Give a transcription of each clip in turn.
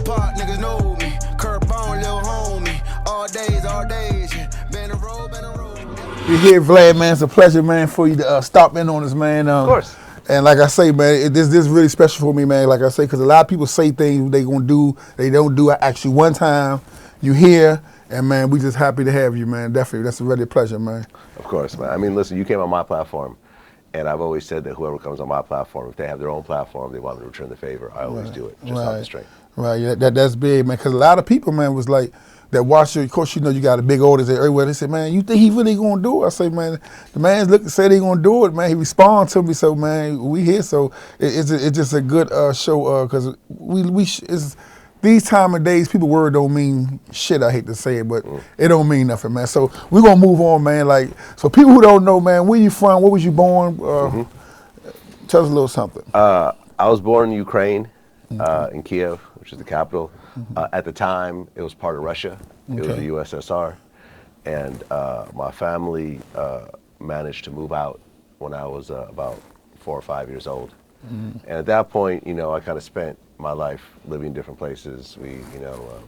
Park niggas know me. Curtbone, little homie. All days, yeah. Been a road. You're here, Vlad, man. It's a pleasure, man, for you to stop in on us, man. Of course. And like I say, man, this is really special for me, man. Like I say, because a lot of people say things they gonna do, they don't do. Actually, one time you here, and man, we just happy to have you, man. Definitely, that's really a pleasure, man. Of course, man. I mean, listen, you came on my platform, and I've always said that whoever comes on my platform, if they have their own platform, they want me to return the favor. I always do it, just off the strength. Right, yeah, that's big, man. Because a lot of people, man, was like, that watch you. Of course, you know you got a big audience everywhere. They say, man, you think he really gonna do it? I say, man, the man's looking say they gonna do it, man. He respond to me, so man, we here. So it's just a good show because it's these time of days. People word don't mean shit. I hate to say it, but it don't mean nothing, man. So we're gonna move on, man. Like, so people who don't know, man, where you from? Where was you born? Tell us a little something. I was born in Ukraine, in Kiev, which is the capital. At the time, it was part of Russia. It was the USSR. And my family managed to move out when I was about 4 or 5 years old. And at that point, you know, I kind of spent my life living in different places. We,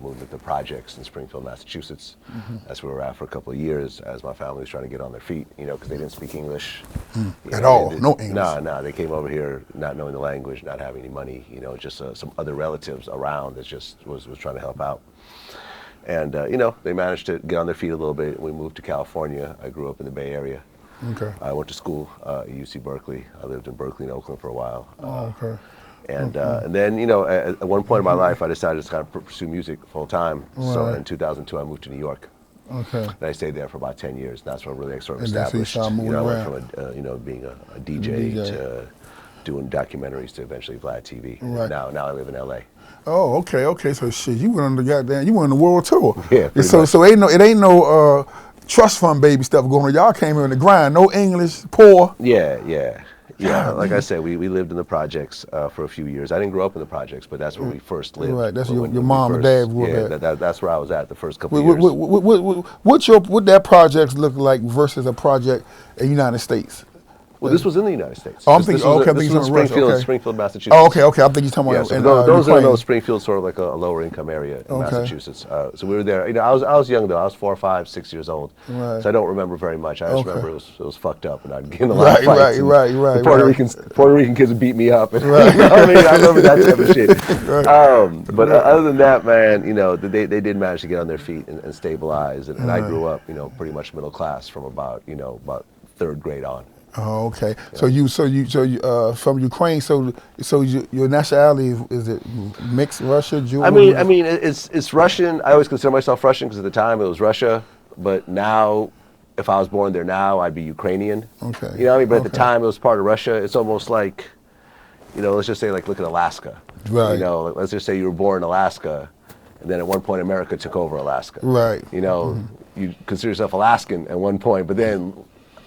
moved into projects in Springfield, Massachusetts. That's where we were at for a couple of years as my family was trying to get on their feet, because they didn't speak English. At all? No English? No, they came over here not knowing the language, not having any money, just some other relatives around that just was trying to help out. And, they managed to get on their feet a little bit. We moved to California. I grew up in the Bay Area. Okay. I went to school at UC Berkeley. I lived in Berkeley and Oakland for a while. And then, at one point in my life, I decided to kind of pursue music full time. Right. So in 2002, I moved to New York. Okay. And I stayed there for about 10 years. That's when I really sort of established. I went from being a DJ to doing documentaries to eventually Vlad TV. Right. Now I live in LA. Oh, okay. So shit, you went on the world tour. Yeah. So it ain't no trust fund baby stuff going on. Y'all came here in the grind. No English, poor. Yeah. Like I said, we lived in the projects for a few years. I didn't grow up in the projects, but that's where we first lived. Right, that's your mom and dad grew up at. That's where I was at the first couple of years. What that project look like versus a project in the United States? Well, this was in the United States. Oh, I'm thinking, this was Springfield, Massachusetts. Oh, okay. I'm thinking you're talking about. So those are those Springfield, sort of like a lower income area in Massachusetts. So we were there. I was young though. I was 4, 5, 6 years old. Right. So I don't remember very much. I just remember it was fucked up, and I'd get in a lot of fights. Right. Puerto Rican kids would beat me up. And, I remember that type of shit. Right. But other than that, man, they did manage to get on their feet and stabilize. And I grew up, pretty much middle class from about 3rd grade on. Oh, okay. Yeah. So you from Ukraine. So your nationality is it mixed Russia, Jew? I mean, it's Russian. I always consider myself Russian because at the time it was Russia. But now, if I was born there now, I'd be Ukrainian. Okay. You know what I mean? But at the time it was part of Russia. It's almost like, let's just say look at Alaska. Right. Let's just say you were born in Alaska, and then at one point America took over Alaska. Right. You consider yourself Alaskan at one point, but then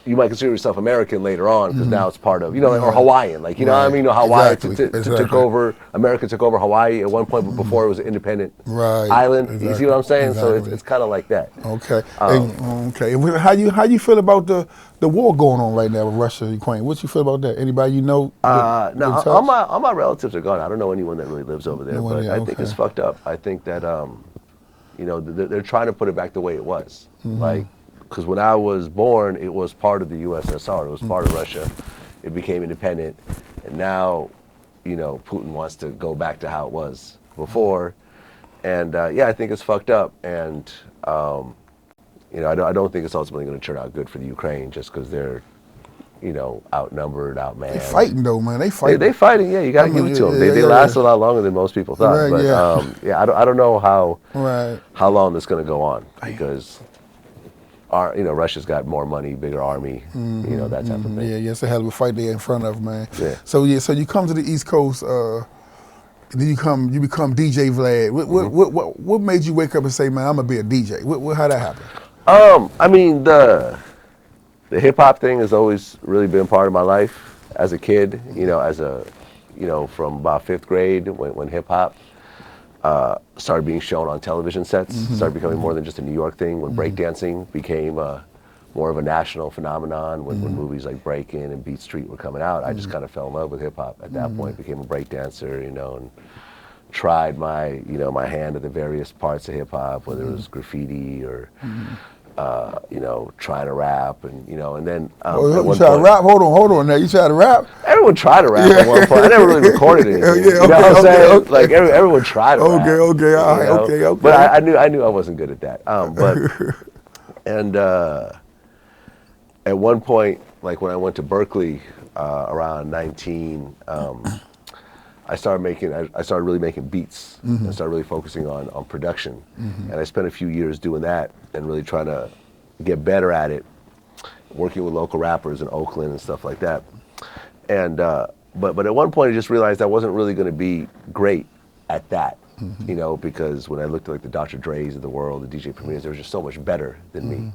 you might consider yourself American later on because now it's part of, or Hawaiian. Like, what I mean? Hawaii took over, America took over Hawaii at one point, but before it was an independent island. Exactly. You see what I'm saying? Exactly. So it's kind of like that. Okay. Okay. And how you feel about the war going on right now with Russia and Ukraine? What you feel about that? Anybody you know? No, all my relatives are gone. I don't know anyone that really lives over there, but I think it's fucked up. I think that, they're trying to put it back the way it was. Like, because when I was born, it was part of the USSR. It was part of Russia. It became independent. And now, Putin wants to go back to how it was before. And I think it's fucked up. And, I don't think it's ultimately going to turn out good for the Ukraine just because they're, outnumbered, outmanned. They fighting though, man. They fighting. They fighting, yeah. You got to give it to them. They last a lot longer than most people thought. Right, but, I don't know how long this is going to go on because Russia's got more money, bigger army, that type of thing. Yeah, it's a hell of a fight they're in front of, man. Yeah. So you come to the East Coast, and then you become DJ Vlad. What made you wake up and say, man, I'm gonna be a DJ? How'd that happen? I mean, the hip hop thing has always really been part of my life as a kid. From about 5th grade when hip hop started being shown on television sets, started becoming more than just a New York thing, when breakdancing became more of a national phenomenon, when movies like Breakin' and Beat Street were coming out. I just kind of fell in love with hip hop at that point, became a breakdancer, and tried my my hand at the various parts of hip hop, whether it was graffiti or trying to rap, and and then you try to rap. Hold on. Now you try to rap. Everyone tried to rap at one point. I never really recorded anything. You know what I'm saying? Okay. Like everyone tried to rap. Okay, all right, okay. But I knew I wasn't good at that. But and at one point, like when I went to Berkeley around 19. I started really making beats and started really focusing on production. And I spent a few years doing that and really trying to get better at it, working with local rappers in Oakland and stuff like that. And but at one point I just realized I wasn't really going to be great at that, because when I looked at like the Dr. Dre's of the world, the DJ Premiers, they were just so much better than me.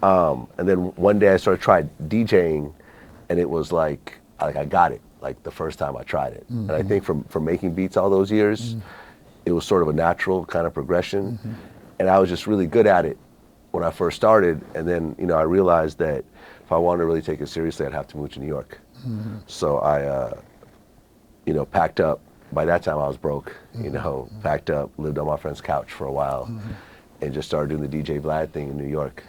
And then one day I started trying DJing, and it was like I got it. Like the first time I tried it. And I think from making beats all those years, it was sort of a natural kind of progression. And I was just really good at it when I first started. And then, I realized that if I wanted to really take it seriously, I'd have to move to New York. So I, packed up. By that time I was broke, packed up, lived on my friend's couch for a while, and just started doing the DJ Vlad thing in New York.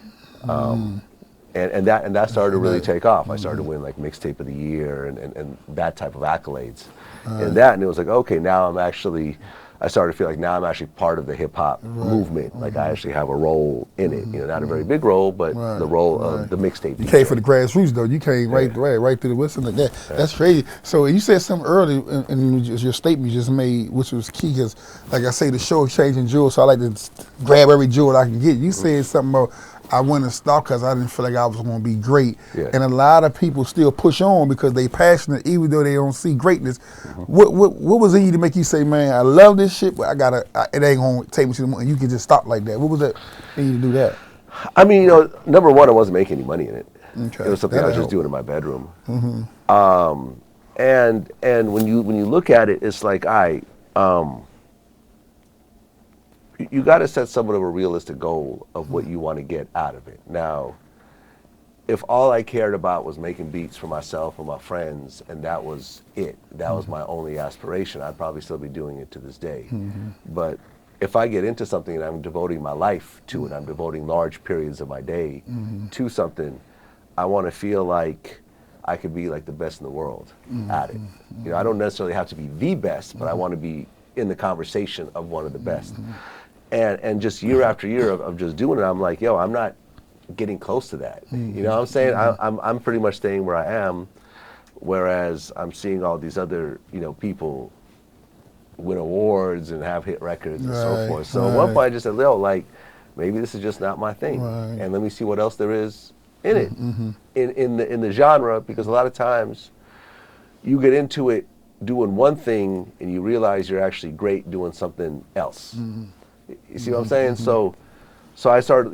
And that started to really take off. I started to win like mixtape of the year and that type of accolades. And it was like, okay, now I started to feel like now I'm actually part of the hip hop movement. Like I actually have a role in it. Not a very big role, but the role of the mixtape. You came for the grassroots though. You came right through the whistle like that. That's crazy. So you said something earlier in your statement you just made, which was key, because like I say, the show is changing jewels, so I like to grab every jewel I can get. You said something about, I went and stopped because I didn't feel like I was going to be great. And a lot of people still push on because they passionate, even though they don't see greatness. What was in you to make you say, man, I love this shit, but it ain't going to take me to the moon, and you can just stop like that? What was that in you to do that? I mean, number one, I wasn't making any money in it. Okay. It was something I was just doing in my bedroom. And when you look at it, it's like you got to set somewhat of a realistic goal of what you want to get out of it. Now, if all I cared about was making beats for myself or my friends, and that was it, that was my only aspiration, I'd probably still be doing it to this day. But if I get into something and I'm devoting my life to it, I'm devoting large periods of my day to something, I want to feel like I could be like the best in the world at it. I don't necessarily have to be the best, but I want to be in the conversation of one of the best. And just year after year of just doing it, I'm like, yo, I'm not getting close to that. You know what I'm saying? I'm pretty much staying where I am, whereas I'm seeing all these other, people win awards and have hit records and so forth. So at one point I just said, yo, like, maybe this is just not my thing. And let me see what else there is in it, in the genre, because a lot of times you get into it doing one thing and you realize you're actually great doing something else. You see what I'm saying? So I started,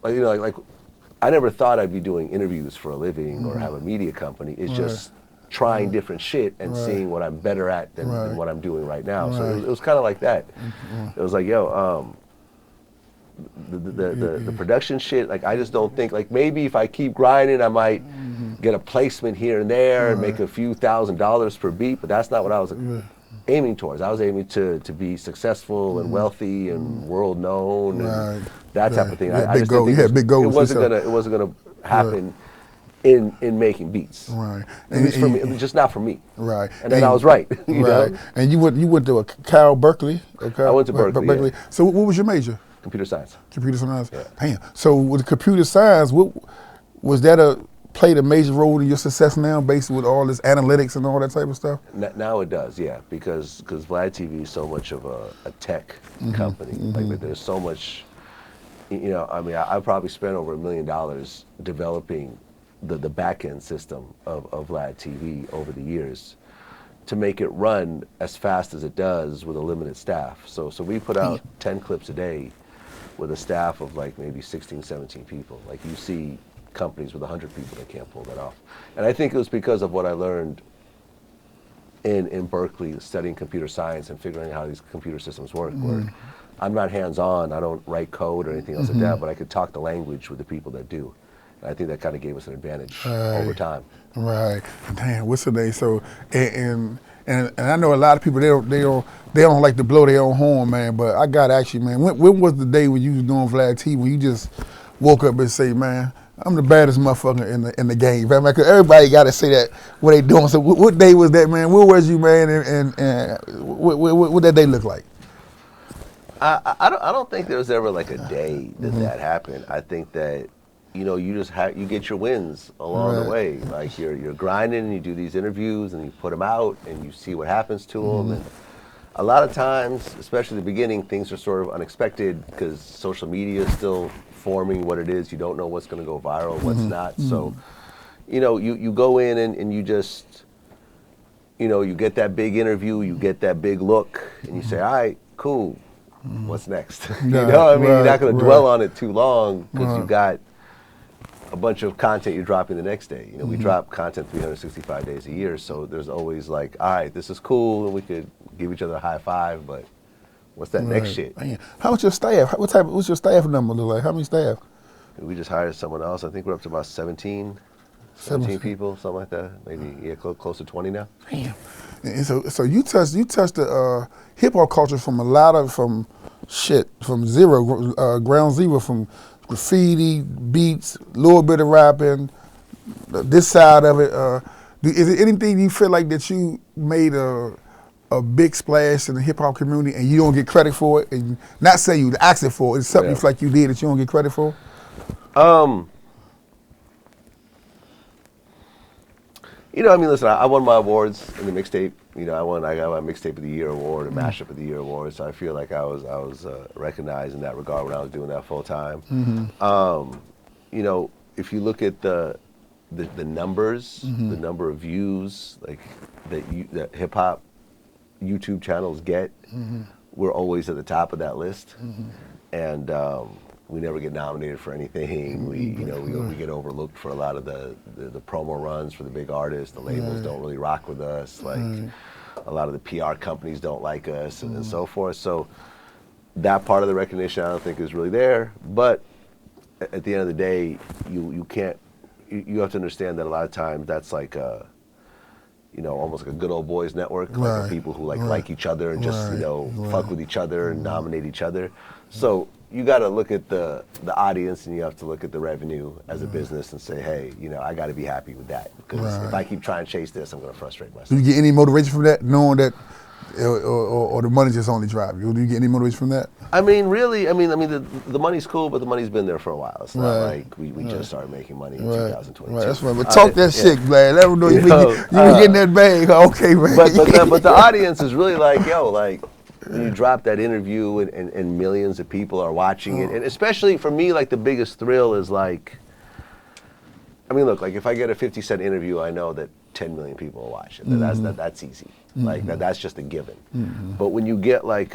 like I never thought I'd be doing interviews for a living or have a media company. It's just trying different shit and seeing what I'm better at than what I'm doing right now. So it was kind of like that. It was like, yo, the production shit, like I just don't think, like maybe if I keep grinding I might get a placement here and there and make a few $1,000s per beat, but that's not what I was aiming towards. I was aiming to be successful and wealthy and world known and that type of thing. I just didn't think it wasn't gonna happen in making beats. At least for me, it was just not for me. And then I was right. You know? And you went to Cal Berkeley. I went to Berkeley. So what was your major? Computer science. Computer science. Damn. So with computer science, what was that played a major role in your success now, based with all this analytics and all that type of stuff? Now it does, yeah, because Vlad TV is so much of a tech company. Like there's so much, I mean, I probably spent over $1 million developing the back end system of Vlad TV over the years to make it run as fast as it does with a limited staff. So we put out 10 clips a day with a staff of like maybe 16, 17 people. Like you see companies with 100 people that can't pull that off. And I think it was because of what I learned in Berkeley, studying computer science and figuring out how these computer systems work, where I'm not hands-on, I don't write code or anything else like that, but I could talk the language with the people that do. And I think that kind of gave us an advantage over time. Damn, what's the name? So, and and I know a lot of people they don't like to blow their own horn, man. But I got to ask you, man, when was the day when you was doing Vlad T when you just woke up and say, man, I'm the baddest motherfucker in the game, man? Because everybody got to say that what they doing. So what day was that, man? Where was you, man? And what that day look like? I don't think there was ever like a day that happened. I think that, you know, you just you get your wins along the way. Like you're grinding and you do these interviews and you put them out and you see what happens to them. And a lot of times, especially the beginning, things are sort of unexpected because social media is still forming what it is. You don't know what's going to go viral, what's not. So, you know, you go in and you just, you know, you get that big interview, you get that big look, and you say, all right, cool. What's next? You know, I mean, you're not going to dwell on it too long because you got a bunch of content you're dropping the next day. You know, we drop content 365 days a year, so there's always like, all right, this is cool, and we could give each other a high five, but what's that next shit? Man. How much your staff? What's your staff number look like? How many staff? We just hired someone else. I think we're up to about 17 people, something like that. Maybe close to 20 now. Damn. And so you touched the hip hop culture from from zero, ground zero, from graffiti, beats, a little bit of rapping, this side of it. Is there anything you feel like that you made a big splash in the hip hop community and you don't get credit for it? And not say you asked it for it, it's something you feel like you did that you don't get credit for? You know, I mean, listen, I won my awards in the mixtape. You know, I got my mixtape of the year award and mashup of the year award. So I feel like I was recognized in that regard when I was doing that full time. You know, if you look at the numbers, the number of views like that hip hop YouTube channels get, we're always at the top of that list, and we never get nominated for anything. We get overlooked for a lot of the promo runs for the big artists. The labels don't really rock with us. Like a lot of the PR companies don't like us, and so forth. So that part of the recognition I don't think is really there. But at the end of the day, you can't. You have to understand that a lot of times that's like you know, almost like a good old boys network, like people who like each other and just, you know, fuck with each other and nominate each other. So you got to look at the audience and you have to look at the revenue as a business and say, hey, you know, I got to be happy with that because if I keep trying to chase this, I'm going to frustrate myself. Do you get any motivation from that, knowing that, or the money just only drive you? Do you get any motivation from that? I mean, really, the money's cool, but the money's been there for a while. It's not like we just started making money in 2022. Right, that's right. But talk that shit, Vlad. Let them know you been getting that bag. Okay, man. But the audience is really like, yo, like, when you drop that interview and millions of people are watching it, and especially for me, like the biggest thrill is like, I mean, look, like if I get a 50 Cent interview, I know that 10 million people will watch it. That's easy. Like that's just a given. But when you get like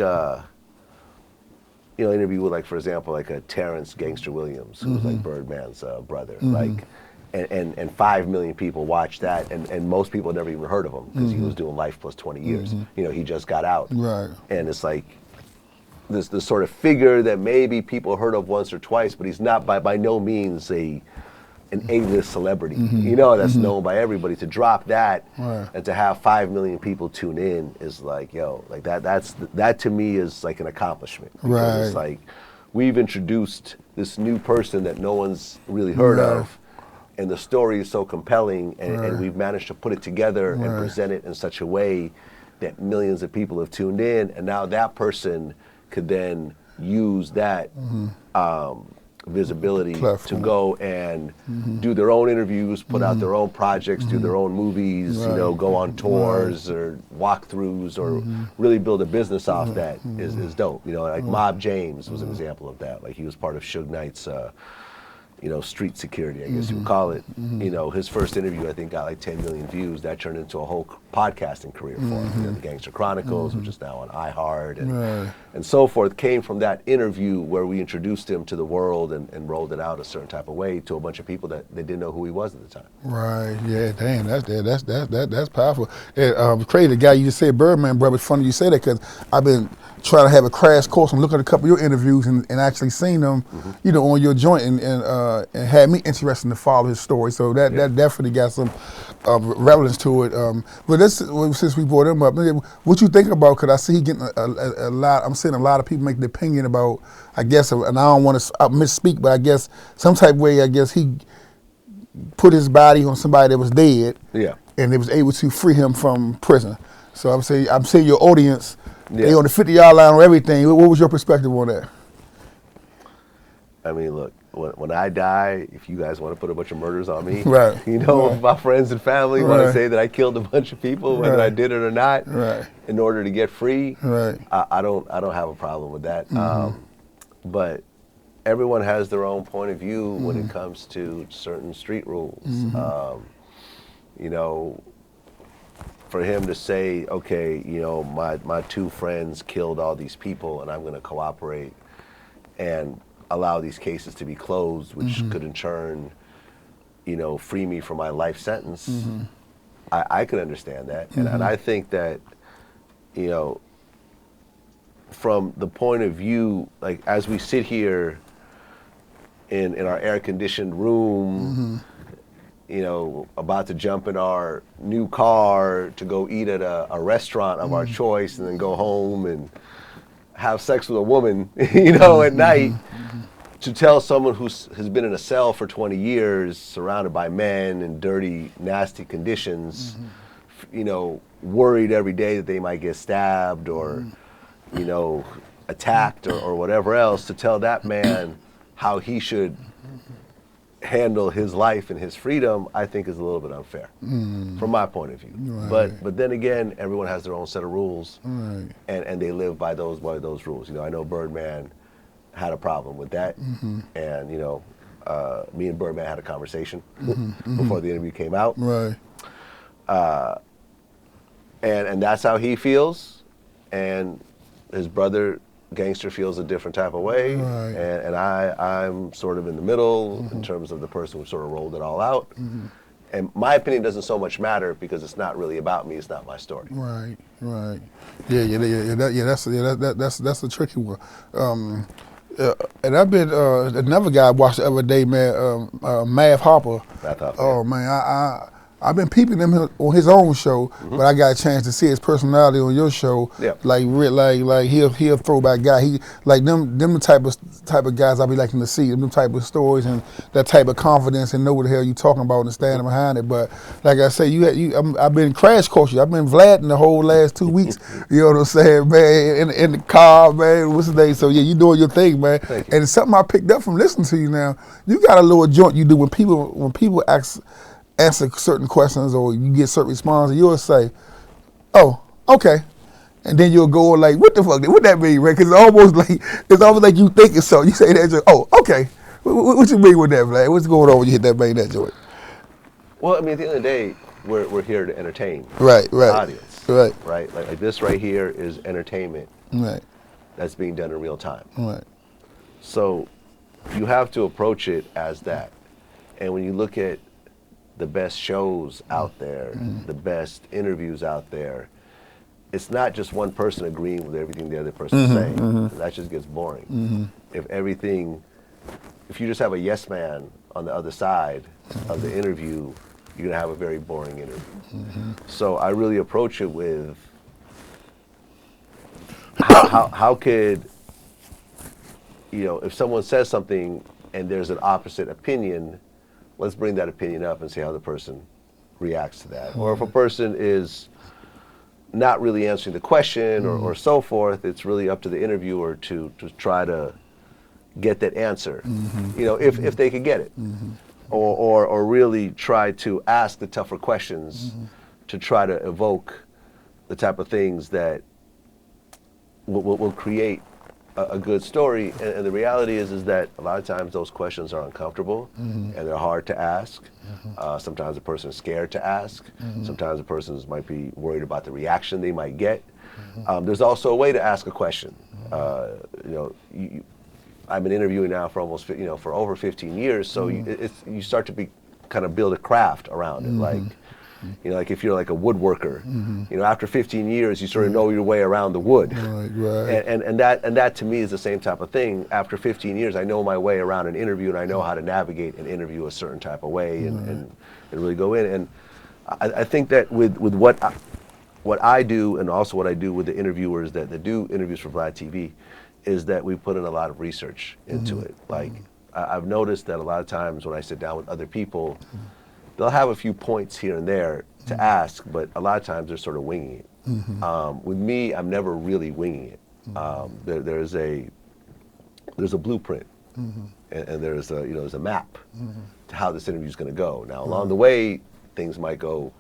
you know, interview with like, for example, like a Terrence Gangster Williams, who's like Birdman's brother, like, and 5 million people watch that, and most people never even heard of him because he was doing Life plus 20 years. You know, he just got out. And it's like this sort of figure that maybe people heard of once or twice, but he's not by no means an A-list celebrity, you know, that's known by everybody. To drop that and to have 5 million people tune in is like, yo, like that to me is like an accomplishment. Because it's like we've introduced this new person that no one's really heard of, and the story is so compelling, and we've managed to put it together and present it in such a way that millions of people have tuned in, and now that person could then use that visibility to go and do their own interviews, put out their own projects, do their own movies, you know, go on tours or walkthroughs, or really build a business off that is dope. You know, like Mob James was an example of that. Like he was part of Suge Knight's you know, street security, I guess you would call it. You know, his first interview, I think, got like 10 million views. That turned into a whole podcasting career for him. You know, the Gangster Chronicles, which is now on iHeart, and so forth, came from that interview where we introduced him to the world and rolled it out a certain type of way to a bunch of people that they didn't know who he was at the time. Right, yeah, damn, that's powerful. Crazy, the guy you just said, Birdman, bro, it's funny you say that because I've been trying to have a crash course and look at a couple of your interviews and actually seen them, you know, on your joint, and had me interested to follow his story. So that definitely got some relevance to it. But this, since we brought him up, what you think about? Because I see he getting a lot. I'm seeing a lot of people make the opinion about. I guess, and I don't want to misspeak, but I guess some type of way. I guess he put his body on somebody that was dead. Yeah. And they was able to free him from prison. So I'm saying your audience, they on the 50-yard line or everything. What was your perspective on that? I mean, look, when I die, if you guys want to put a bunch of murders on me, right. you know, if my friends and family want to say that I killed a bunch of people, whether I did it or not, in order to get free, I don't have a problem with that. But everyone has their own point of view when it comes to certain street rules. You know, for him to say, okay, you know, my two friends killed all these people and I'm going to cooperate and allow these cases to be closed, which could in turn, you know, free me from my life sentence. I could understand that. And I think that, you know, from the point of view, like as we sit here in our air-conditioned room, you know, about to jump in our new car to go eat at a restaurant of our choice and then go home and have sex with a woman, you know, at night, to tell someone who has been in a cell for 20 years, surrounded by men in dirty, nasty conditions, you know, worried every day that they might get stabbed or, you know, attacked or whatever else, to tell that man how he should handle his life and his freedom, I think is a little bit unfair from my point of view. But then again, everyone has their own set of rules, and they live by those rules. You know, I know Birdman had a problem with that, and you know, me and Birdman had a conversation before the interview came out, and that's how he feels, and his brother Gangster feels a different type of way, and I'm sort of in the middle in terms of the person who sort of rolled it all out. And my opinion doesn't so much matter because it's not really about me. It's not my story. Right. That's a tricky one. And I've been another guy I watched the other day, man, Mav Harper. Oh man, I've been peeping him on his own show, but I got a chance to see his personality on your show. Like he'll a throwback guy. He like them the type of guys I be liking to see. Them type of stories and that type of confidence and know what the hell you talking about and standing behind it. But like I say, I've been crash course. I've been Vlad in the whole last 2 weeks. You know what I'm saying, man? In the car, man. What's the day? So yeah, you doing your thing, man. And it's something I picked up from listening to you now. You got a little joint you do when people answer certain questions or you get certain responses, you'll say, oh, okay. And then you'll go like, what the fuck, what that mean, right? Because it's almost like you thinking so. You say that, oh, okay. What you mean with that, Vlad? What's going on when you hit that bang, that joint? Well, I mean, at the end of the day, we're here to entertain the audience. Right. Like this right here is entertainment that's being done in real time. So you have to approach it as that. And when you look at the best shows out there, the best interviews out there, it's not just one person agreeing with everything the other person is saying. That just gets boring. If you just have a yes man on the other side of the interview, you're gonna have a very boring interview. So I really approach it with how could, you know, if someone says something and there's an opposite opinion, let's bring that opinion up and see how the person reacts to that. Or if a person is not really answering the question or so forth, it's really up to the interviewer to try to get that answer, you know, if they could get it. Or really try to ask the tougher questions to try to evoke the type of things that will create a good story. And the reality is that a lot of times those questions are uncomfortable and they're hard to ask. Sometimes a person is scared to ask. Sometimes a person might be worried about the reaction they might get. There's also a way to ask a question. You know, I've been interviewing now for almost, you know, for over 15 years, so you start to kind of build a craft around it. Like, You know, like if you're like a woodworker, you know, after 15 years, you sort of know your way around the wood. Right. And that to me is the same type of thing. After 15 years, I know my way around an interview, and I know how to navigate an interview a certain type of way, and really go in. And I think that with what I do, and also what I do with the interviewers that do interviews for Vlad TV, is that we put in a lot of research into it. Like, I've noticed that a lot of times when I sit down with other people, they'll have a few points here and there to ask, but a lot of times they're sort of winging it. With me, I'm never really winging it. There's a blueprint, and there's a map to how this interview is going to go. Now, along the way, things might go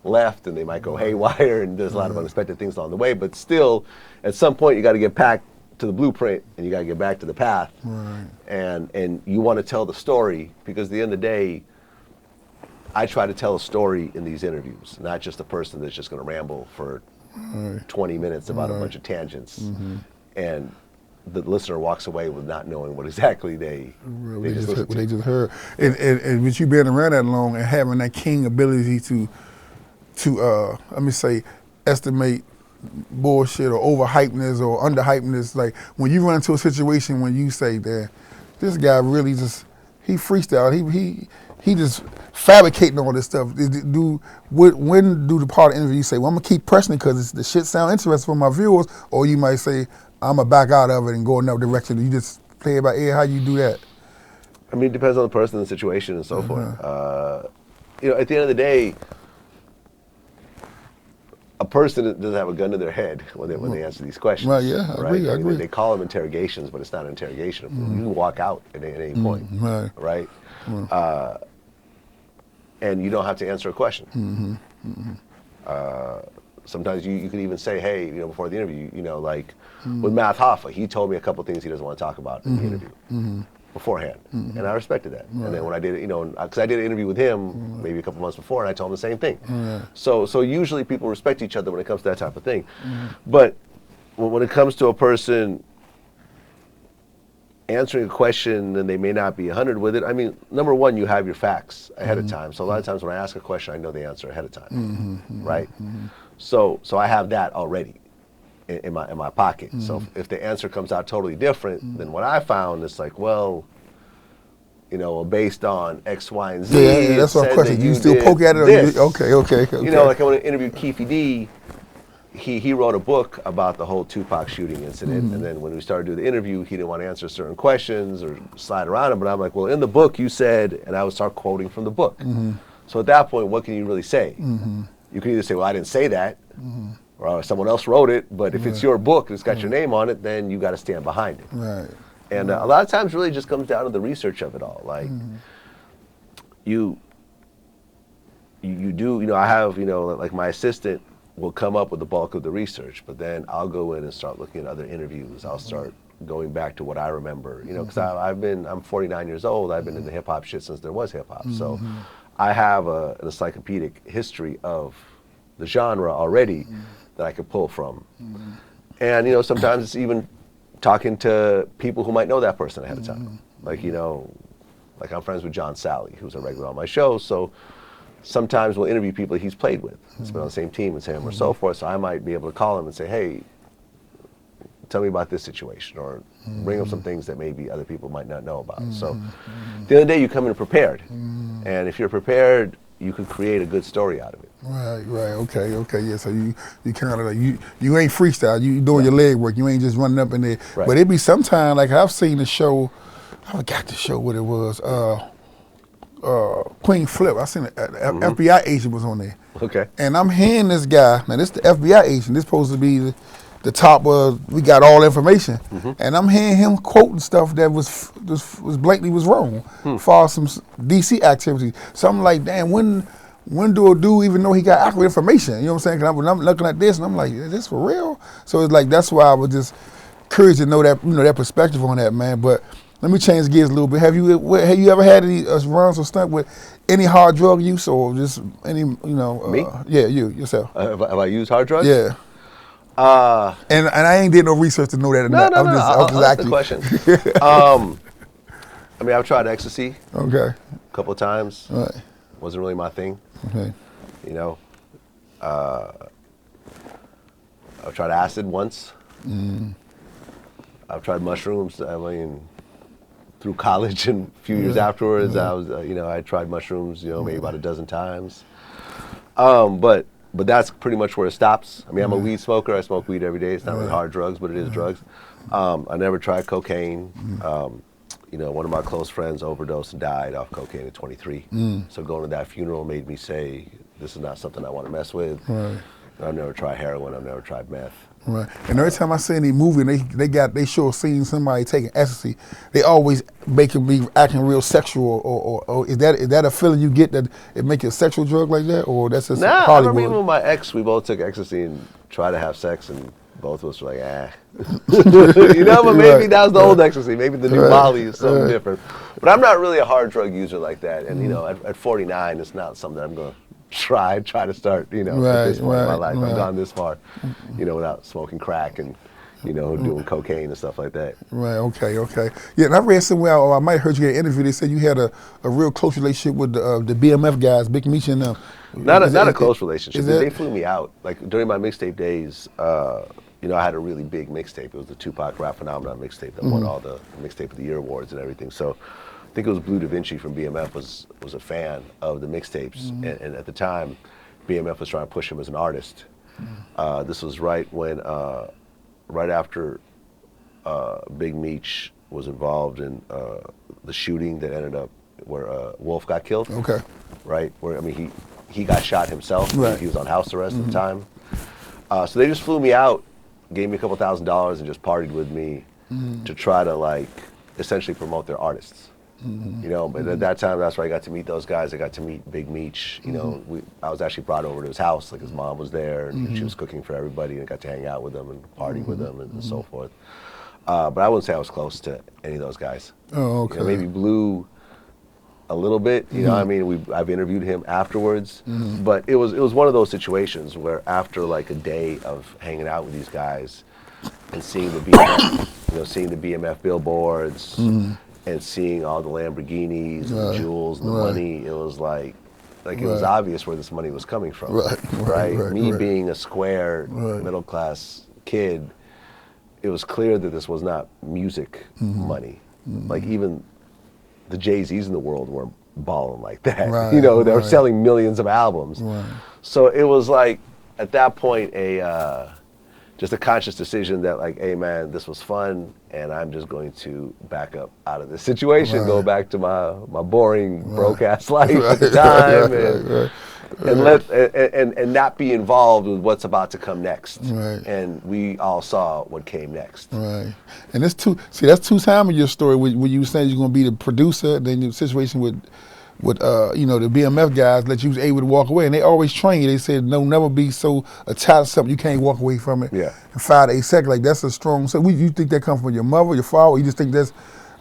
left, and they might go haywire, and there's a lot of unexpected things along the way. But still, at some point, you got to get back to the blueprint, and you got to get back to the path. And you want to tell the story, because at the end of the day, I try to tell a story in these interviews, not just a person that's just going to ramble for 20 minutes about a bunch of tangents, and the listener walks away with not knowing what exactly they just heard. And with you being around that long and having that king ability to let me say, estimate bullshit or overhypeness or underhypeness, like when you run into a situation when you say that this guy really just, he freestyle, he just fabricating all this stuff. When do the part of the interview you say, well, I'm gonna keep pressing it because the shit sound interesting for my viewers, or you might say, I'm gonna back out of it and go another direction? You just play it by ear? How you do that? I mean, it depends on the person, the situation, and so forth. You know, at the end of the day, a person doesn't have a gun to their head when they answer these questions. Right, yeah, I agree. They call them interrogations, but it's not an interrogation. You can walk out at any point, right? And you don't have to answer a question. Sometimes you can even say, hey, you know, before the interview, you know, like with Matt Hoffa, he told me a couple things he doesn't want to talk about in the interview beforehand, and I respected that. And then when I did it, you know, because I did an interview with him maybe a couple months before, and I told him the same thing. So usually people respect each other when it comes to that type of thing. But when it comes to a person answering a question and they may not be 100 with it, I mean, number one, you have your facts ahead of time. So a lot of times when I ask a question, I know the answer ahead of time, right? So I have that already in my pocket. So if the answer comes out totally different than what I found, it's like, well, you know, based on X, Y, and Z. Yeah, that's what I'm questioning. You still poke at it? Okay. You know, like I want to interview Keefy D. He wrote a book about the whole Tupac shooting incident, and then when we started to do the interview, he didn't want to answer certain questions or slide around them. But I'm like, well, in the book you said, and I would start quoting from the book. So at that point, what can you really say? You can either say, well, I didn't say that, or someone else wrote it. But if it's your book and it's got your name on it, then you got to stand behind it. Right. And a lot of times, really just comes down to the research of it all. Like you do, you know, I have, you know, like my assistant will come up with the bulk of the research, but then I'll go in and start looking at other interviews. I'll start going back to what I remember, you know, because I'm 49 years old. I've been in the hip hop shit since there was hip hop. So I have an encyclopedic history of the genre already that I could pull from. And, you know, sometimes it's even talking to people who might know that person ahead of time. Like, you know, like I'm friends with John Sally, who's a regular on my show. So sometimes we'll interview people he's played with. He's been on the same team with him or so forth. So I might be able to call him and say, hey, tell me about this situation, or bring up some things that maybe other people might not know about. So at the end of the day, you come in prepared. And if you're prepared, you can create a good story out of it. Right, okay, yeah. So you kind of like, you ain't freestyle. You doing your leg work. You ain't just running up in there. Right. But it be sometime, like I've seen the show. I forgot the show what it was. Queen Flip. I seen it. FBI agent was on there. Okay. And I'm hearing this guy. Now this the FBI agent. This supposed to be the top of. We got all the information. And I'm hearing him quoting stuff that was blatantly was wrong for some DC activities. So I'm like, damn, when do a dude even know he got accurate information? You know what I'm saying? Cause I'm looking at this and I'm like, is this for real? So it's like, that's why I was just curious to know that, you know, that perspective on that, man. But let me change gears a little bit. Have you ever had any runs or stunt with any hard drug use, or just any, you know? Me? Yeah, yourself. Have I used hard drugs? Yeah. And I ain't did no research to know that. No. I'll ask the question. I mean, I've tried ecstasy. Okay. A couple of times. Right. Wasn't really my thing. Okay. You know, I've tried acid once. I've tried mushrooms. I mean, through college and a few years afterwards, I was, I tried mushrooms, maybe about a dozen times. But that's pretty much where it stops. I mean, I'm a weed smoker. I smoke weed every day. It's not really hard drugs, but it is drugs. I never tried cocaine. One of my close friends overdosed and died off cocaine at 23. So going to that funeral made me say, this is not something I want to mess with. Right. I've never tried heroin. I've never tried meth. Right. And every time I see any movie and they show a scene somebody taking ecstasy, they always making me acting real sexual. Or is that a feeling you get that it make it a sexual drug like that, or that's just Hollywood? I remember even with my ex, we both took ecstasy and tried to have sex, and both of us were like, but maybe that was the old ecstasy. Maybe the new Molly is something different. But I'm not really a hard drug user like that. And at 49, it's not something I'm going to try to start, at this point in my life. I've gone this far, without smoking crack and, doing cocaine and stuff like that. Right, okay. Yeah, and I read somewhere, or I might have heard you in an interview, they said you had a real close relationship with the BMF guys, Big Meech and them. Not a close relationship. They flew me out. Like, during my mixtape days, I had a really big mixtape. It was the Tupac Rap Phenomenon mixtape that won all the Mixtape of the Year awards and everything. So I think it was Blue Da Vinci from BMF was a fan of the mixtapes, and at the time, BMF was trying to push him as an artist. This was right after Big Meech was involved in the shooting that ended up where Wolf got killed. Okay. Right, where he got shot himself. Right. He was on house arrest at the time. So they just flew me out, gave me a couple $1,000s, and just partied with me to try to essentially promote their artists. But at that time, that's where I got to meet those guys. I got to meet Big Meech. I was actually brought over to his house. Like, his mom was there, and she was cooking for everybody, and I got to hang out with them and party with them and so forth. But I wouldn't say I was close to any of those guys. Oh, okay. Maybe Blue a little bit. I've interviewed him afterwards. But it was one of those situations where after a day of hanging out with these guys and seeing the BMF, seeing the BMF billboards. And seeing all the Lamborghinis and the jewels and the money, it was like it was obvious where this money was coming from. Right. Me being a square middle class kid, it was clear that this was not music money. Like, even the Jay-Z's in the world weren't balling like that. They were selling millions of albums. So it was at that point just a conscious decision that hey man, this was fun, and I'm just going to back up out of this situation, go back to my boring broke ass life at the time, and not be involved with what's about to come next. And we all saw what came next. And that's two times in your story when you were saying you're going to be the producer, then the situation with the BMF guys that you was able to walk away, and they always train you. They said, no, never be so attached to something you can't walk away from it. In 5 to 8 seconds, that's a strong. So you think that comes from your mother, your father, or you just think that's?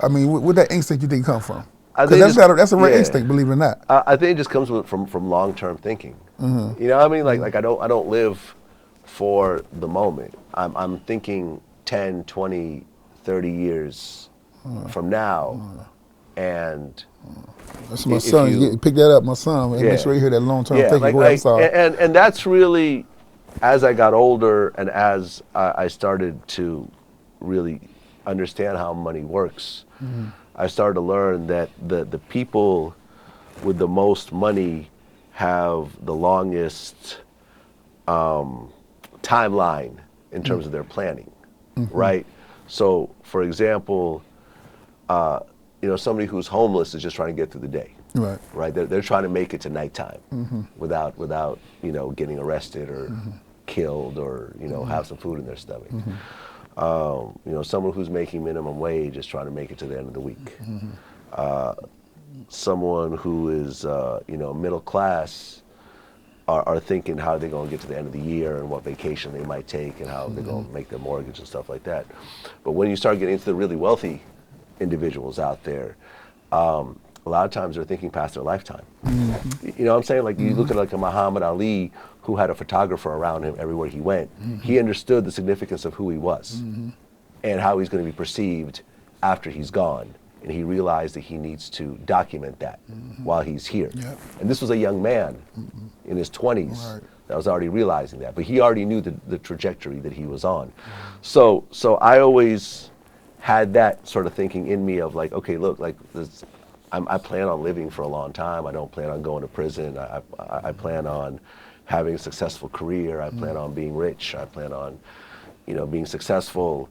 What that instinct you think come from? Because that's a real instinct, believe it or not. I think it just comes from long-term thinking. I don't live for the moment. I'm thinking 10, 20, 30 years from now, and. That's my son. Pick that up, my son. Make sure you hear that long-term thinking. And that's really, as I got older and as I started to really understand how money works, I started to learn that the people with the most money have the longest timeline in terms of their planning, right? So, for example, somebody who's homeless is just trying to get through the day. Right. They're trying to make it to nighttime without getting arrested or killed or have some food in their stomach. Someone who's making minimum wage is trying to make it to the end of the week. Someone who is middle class are thinking how they're going to get to the end of the year and what vacation they might take and how they're going to make their mortgage and stuff like that. But when you start getting into the really wealthy individuals out there, a lot of times they're thinking past their lifetime. You know what I'm saying? Like, you look at a Muhammad Ali who had a photographer around him everywhere he went. He understood the significance of who he was and how he's going to be perceived after he's gone and he realized that he needs to document that while he's here. And this was a young man in his 20s that was already realizing that, but he already knew the trajectory that he was on. So I always had that sort of thinking in me of like, okay, look, like this, I plan on living for a long time. I don't plan on going to prison. I plan on having a successful career. I plan on being rich. I plan on, being successful.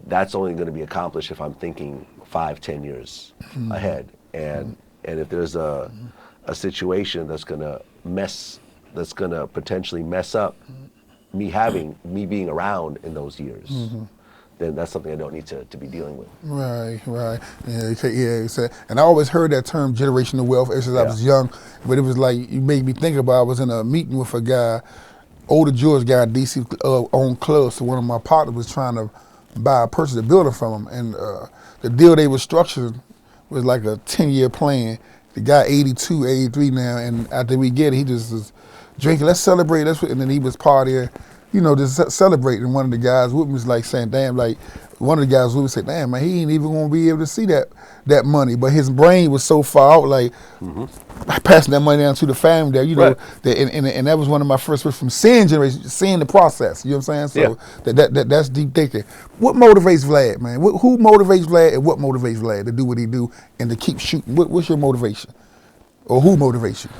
That's only going to be accomplished if I'm thinking 5-10 years ahead. And if there's a situation that's going to potentially mess up me being around in those years, then that's something I don't need to be dealing with. Right. Yeah. And I always heard that term generational wealth ever since I was young, but it was like, you made me think about, I was in a meeting with a guy, older Jewish guy in DC, owned clubs, so one of my partners was trying to purchase a building from him, and the deal they were structuring was like a 10-year plan. The guy 82, 83 now, and after we get it, he just was drinking, let's celebrate, and then he was partying, just celebrating. One of the guys with me was like saying, damn, like, one of the guys with me said, damn, man, he ain't even gonna be able to see that money. But his brain was so far out, like, passing that money down to the family there, and that was one of my first words from seeing the process, you know what I'm saying? So that's deep thinking. What motivates Vlad, man? Who motivates Vlad, and what motivates Vlad to do what he do and to keep shooting? What's your motivation? Or who motivates you?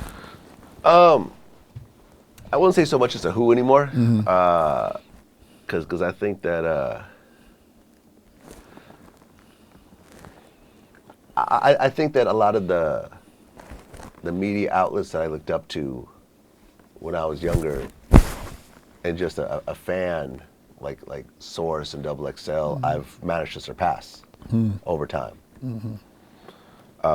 I wouldn't say so much as a who anymore, because I think that I think that a lot of the media outlets that I looked up to when I was younger, and just a fan like Source and XXL, I've managed to surpass over time,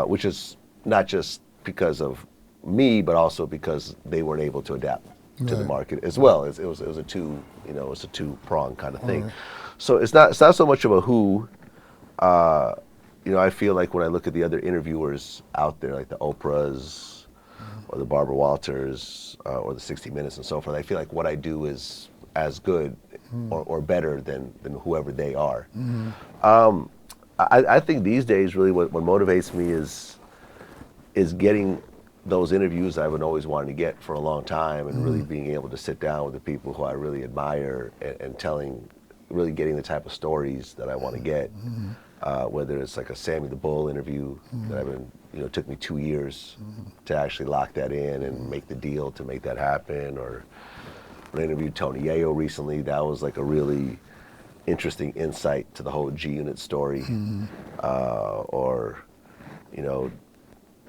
which is not just because of me, but also because they weren't able to adapt to the market as well. It was a two-pronged kind of thing. So it's not so much of a who. I feel like when I look at the other interviewers out there, like the Oprahs or the Barbara Walters or the 60 Minutes and so forth, I feel like what I do is as good or better than whoever they are. I think these days really what motivates me is getting those interviews I've always wanted to get for a long time, and really being able to sit down with the people who I really admire and really getting the type of stories that I want to get. Whether it's like a Sammy the Bull interview that I've been, took me 2 years to actually lock that in and make the deal to make that happen, or when I interviewed Tony Yayo recently, that was like a really interesting insight to the whole G-Unit story, or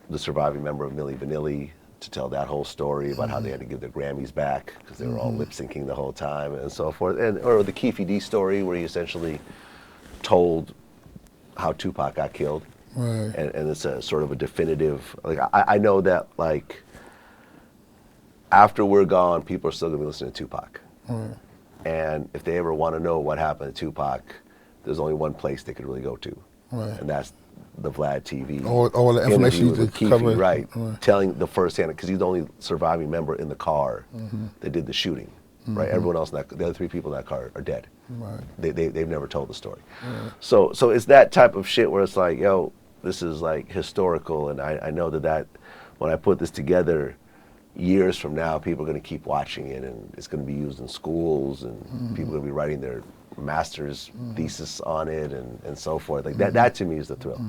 the surviving member of Milli Vanilli, to tell that whole story about how they had to give their Grammys back because they were all lip syncing the whole time and so forth, or the Keefe D story where he essentially told how Tupac got killed, and it's a sort of a definitive. Like I know that like after we're gone, people are still gonna be listening to Tupac, and if they ever want to know what happened to Tupac, there's only one place they could really go to, and that's the Vlad TV. All the information you with Keefe, telling the firsthand, because he's the only surviving member in the car that did the shooting. Right, everyone else, the other 3 people in that car are dead. They've never told the story. So it's that type of shit where it's like, yo, this is like historical, and I know that when I put this together, years from now, people are going to keep watching it, and it's going to be used in schools, and people are going to be writing their master's thesis on it, and so forth. Like that to me is the thrill.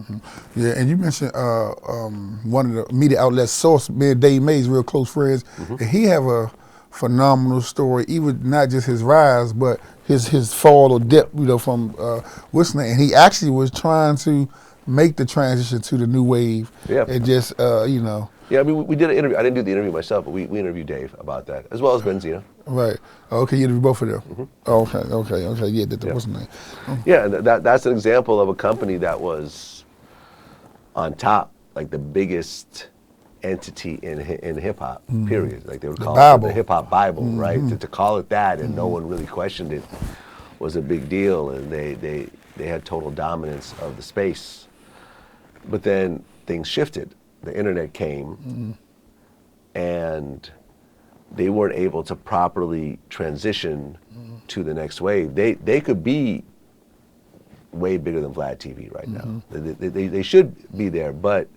Yeah, and you mentioned one of the media outlets, Source, me and Dave Mays, real close friends, and he have a phenomenal story, even not just his rise, but his fall or dip, from Whistler. And he actually was trying to make the transition to the new wave. And just, Yeah, I mean, we did an interview. I didn't do the interview myself, but we interviewed Dave about that, as well as Benzino. Right. Okay, you interviewed both of them. Okay. Yeah, what's the name? Yeah, and that's an example of a company that was on top, like the biggest entity in hip hop, period. Like they would call it the hip hop Bible, right? To call it that, and no one really questioned it, was a big deal, and they had total dominance of the space. But then things shifted. The internet came, and they weren't able to properly transition to the next wave. They could be way bigger than Vlad TV right now. They should be there, but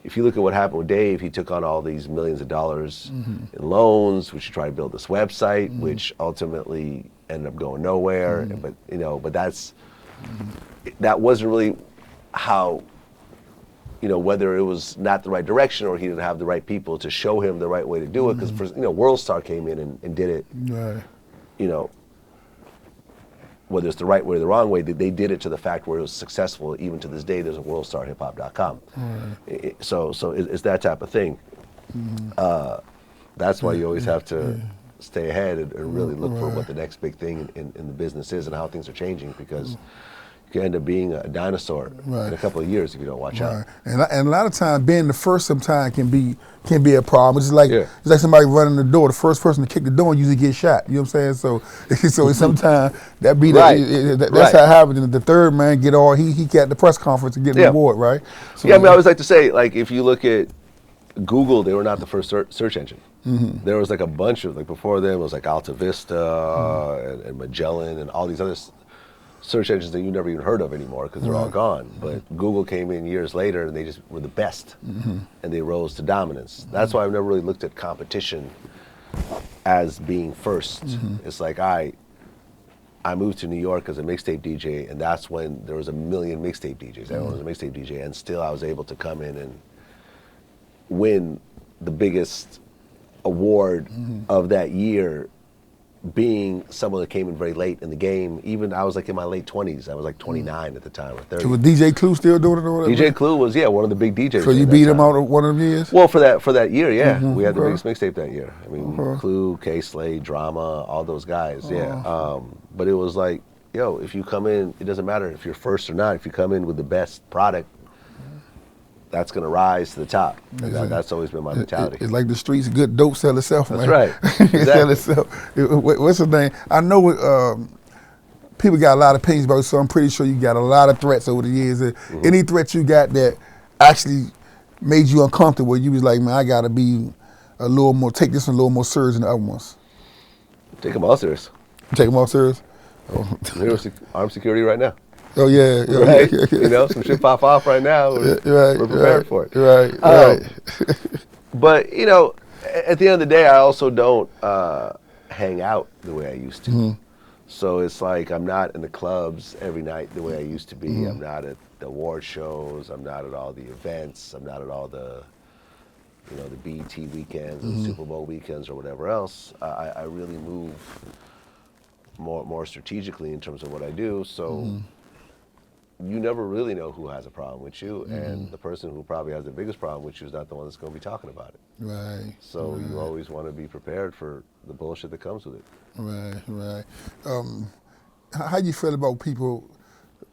if you look at what happened with Dave, he took on all these millions of dollars in loans, which he tried to build this website, which ultimately ended up going nowhere. But you know, but that wasn't really how, you know, whether it was not the right direction or he didn't have the right people to show him the right way to do it. Because you know, World Star came in and did it. Right. You know, whether it's the right way or the wrong way, they did it to the fact where it was successful. Even to this day, there's a worldstarhiphop.com. So it's that type of thing. That's why you always have to stay ahead and really look for what the next big thing in the business is and how things are changing, because you can end up being a dinosaur in a couple of years if you don't watch out. And a lot of times, being the first sometimes can be a problem. It's like somebody running the door. The first person to kick the door usually gets shot. You know what I'm saying? So sometimes that be that's how it happens. And the third man get all he got the press conference and get the award, right? So I mean, I always like to say, like, if you look at Google, they were not the first search engine. There was like a bunch of, like, before them it was like Alta Vista and Magellan and all these other search engines that you never even heard of anymore because they're all gone. But Google came in years later and they just were the best, and they rose to dominance. That's why I've never really looked at competition as being first. It's like I moved to New York as a mixtape DJ, and that's when there was a million mixtape DJs. Everyone was a mixtape DJ, and still I was able to come in and win the biggest award of that year, being someone that came in very late in the game. Even I was like in my late 20s. I was like 29 at the time, or 30. So was DJ Clue still doing it? Or whatever? DJ Clue was, one of the big DJs. So you beat him out of one of them years? Well, for that year, we had the biggest mixtape that year. I mean, Clue, K-Slade, Drama, all those guys, but it was like, yo, if you come in, it doesn't matter if you're first or not. If you come in with the best product, that's going to rise to the top. That's always been my mentality. It's like the streets, good dope sell itself, man. That's right. Exactly. Sell itself. What's the name? I know people got a lot of opinions about it, so I'm pretty sure you got a lot of threats over the years. Any threats you got that actually made you uncomfortable, you was like, man, I got to be a little more, take this one a little more serious than the other ones? Take them all serious. Take them all serious? Oh. There's armed security right now. Oh yeah, right. You know, some shit pop off right now. We're prepared for it. Right. But you know, at the end of the day, I also don't hang out the way I used to. So it's like I'm not in the clubs every night the way I used to be. I'm not at the award shows. I'm not at all the events. I'm not at all the, you know, the BET weekends, the Super Bowl weekends, or whatever else. I really move more strategically in terms of what I do. So. You never really know who has a problem with you, and the person who probably has the biggest problem with you is not the one that's going to be talking about it. Right. So you always want to be prepared for the bullshit that comes with it. Right. How you feel about people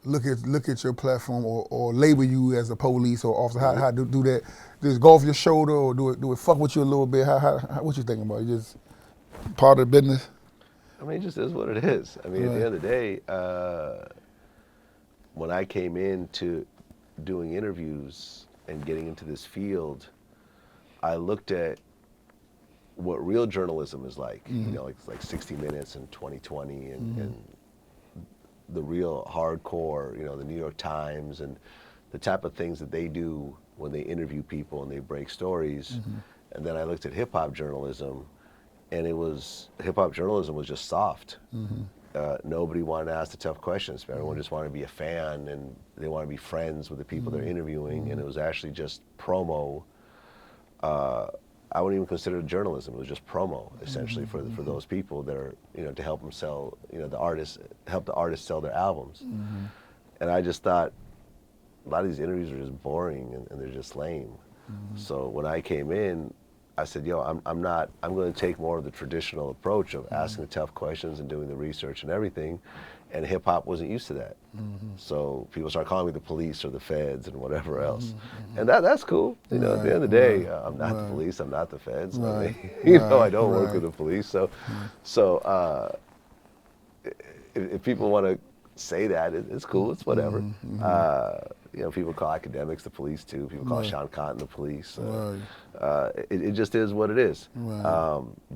look at your platform or label you as a police or officer? How do that? Just go off your shoulder, or do it fuck with you a little bit? How what you thinking about it? Just part of the business? I mean, it just is what it is. I mean, at the end of the day. When I came into doing interviews and getting into this field, I looked at what real journalism is like. You know, it's like 60 Minutes and 2020 and the real hardcore, you know, the New York Times and the type of things that they do when they interview people and they break stories. And then I looked at hip hop journalism, and hip hop journalism was just soft. Nobody wanted to ask the tough questions. Everyone just wanted to be a fan, and they want to be friends with the people they're interviewing, and it was actually just promo. I wouldn't even consider it journalism. It was just promo, essentially, for those people that are, you know, to help them sell, you know, help the artists sell their albums. And I just thought a lot of these interviews are just boring and they're just lame. So when I came in, I said, yo, I'm going to take more of the traditional approach of asking the tough questions and doing the research and everything. And hip hop wasn't used to that. So people start calling me the police or the feds and whatever else. And that's cool. You know, at the end of the day, I'm not the police, I'm not the feds. I mean, you know, I don't work with the police. So if people want to say that, it's cool, it's whatever. You know, people call academics the police too. People call Sean Cotton the police. It just is what it is.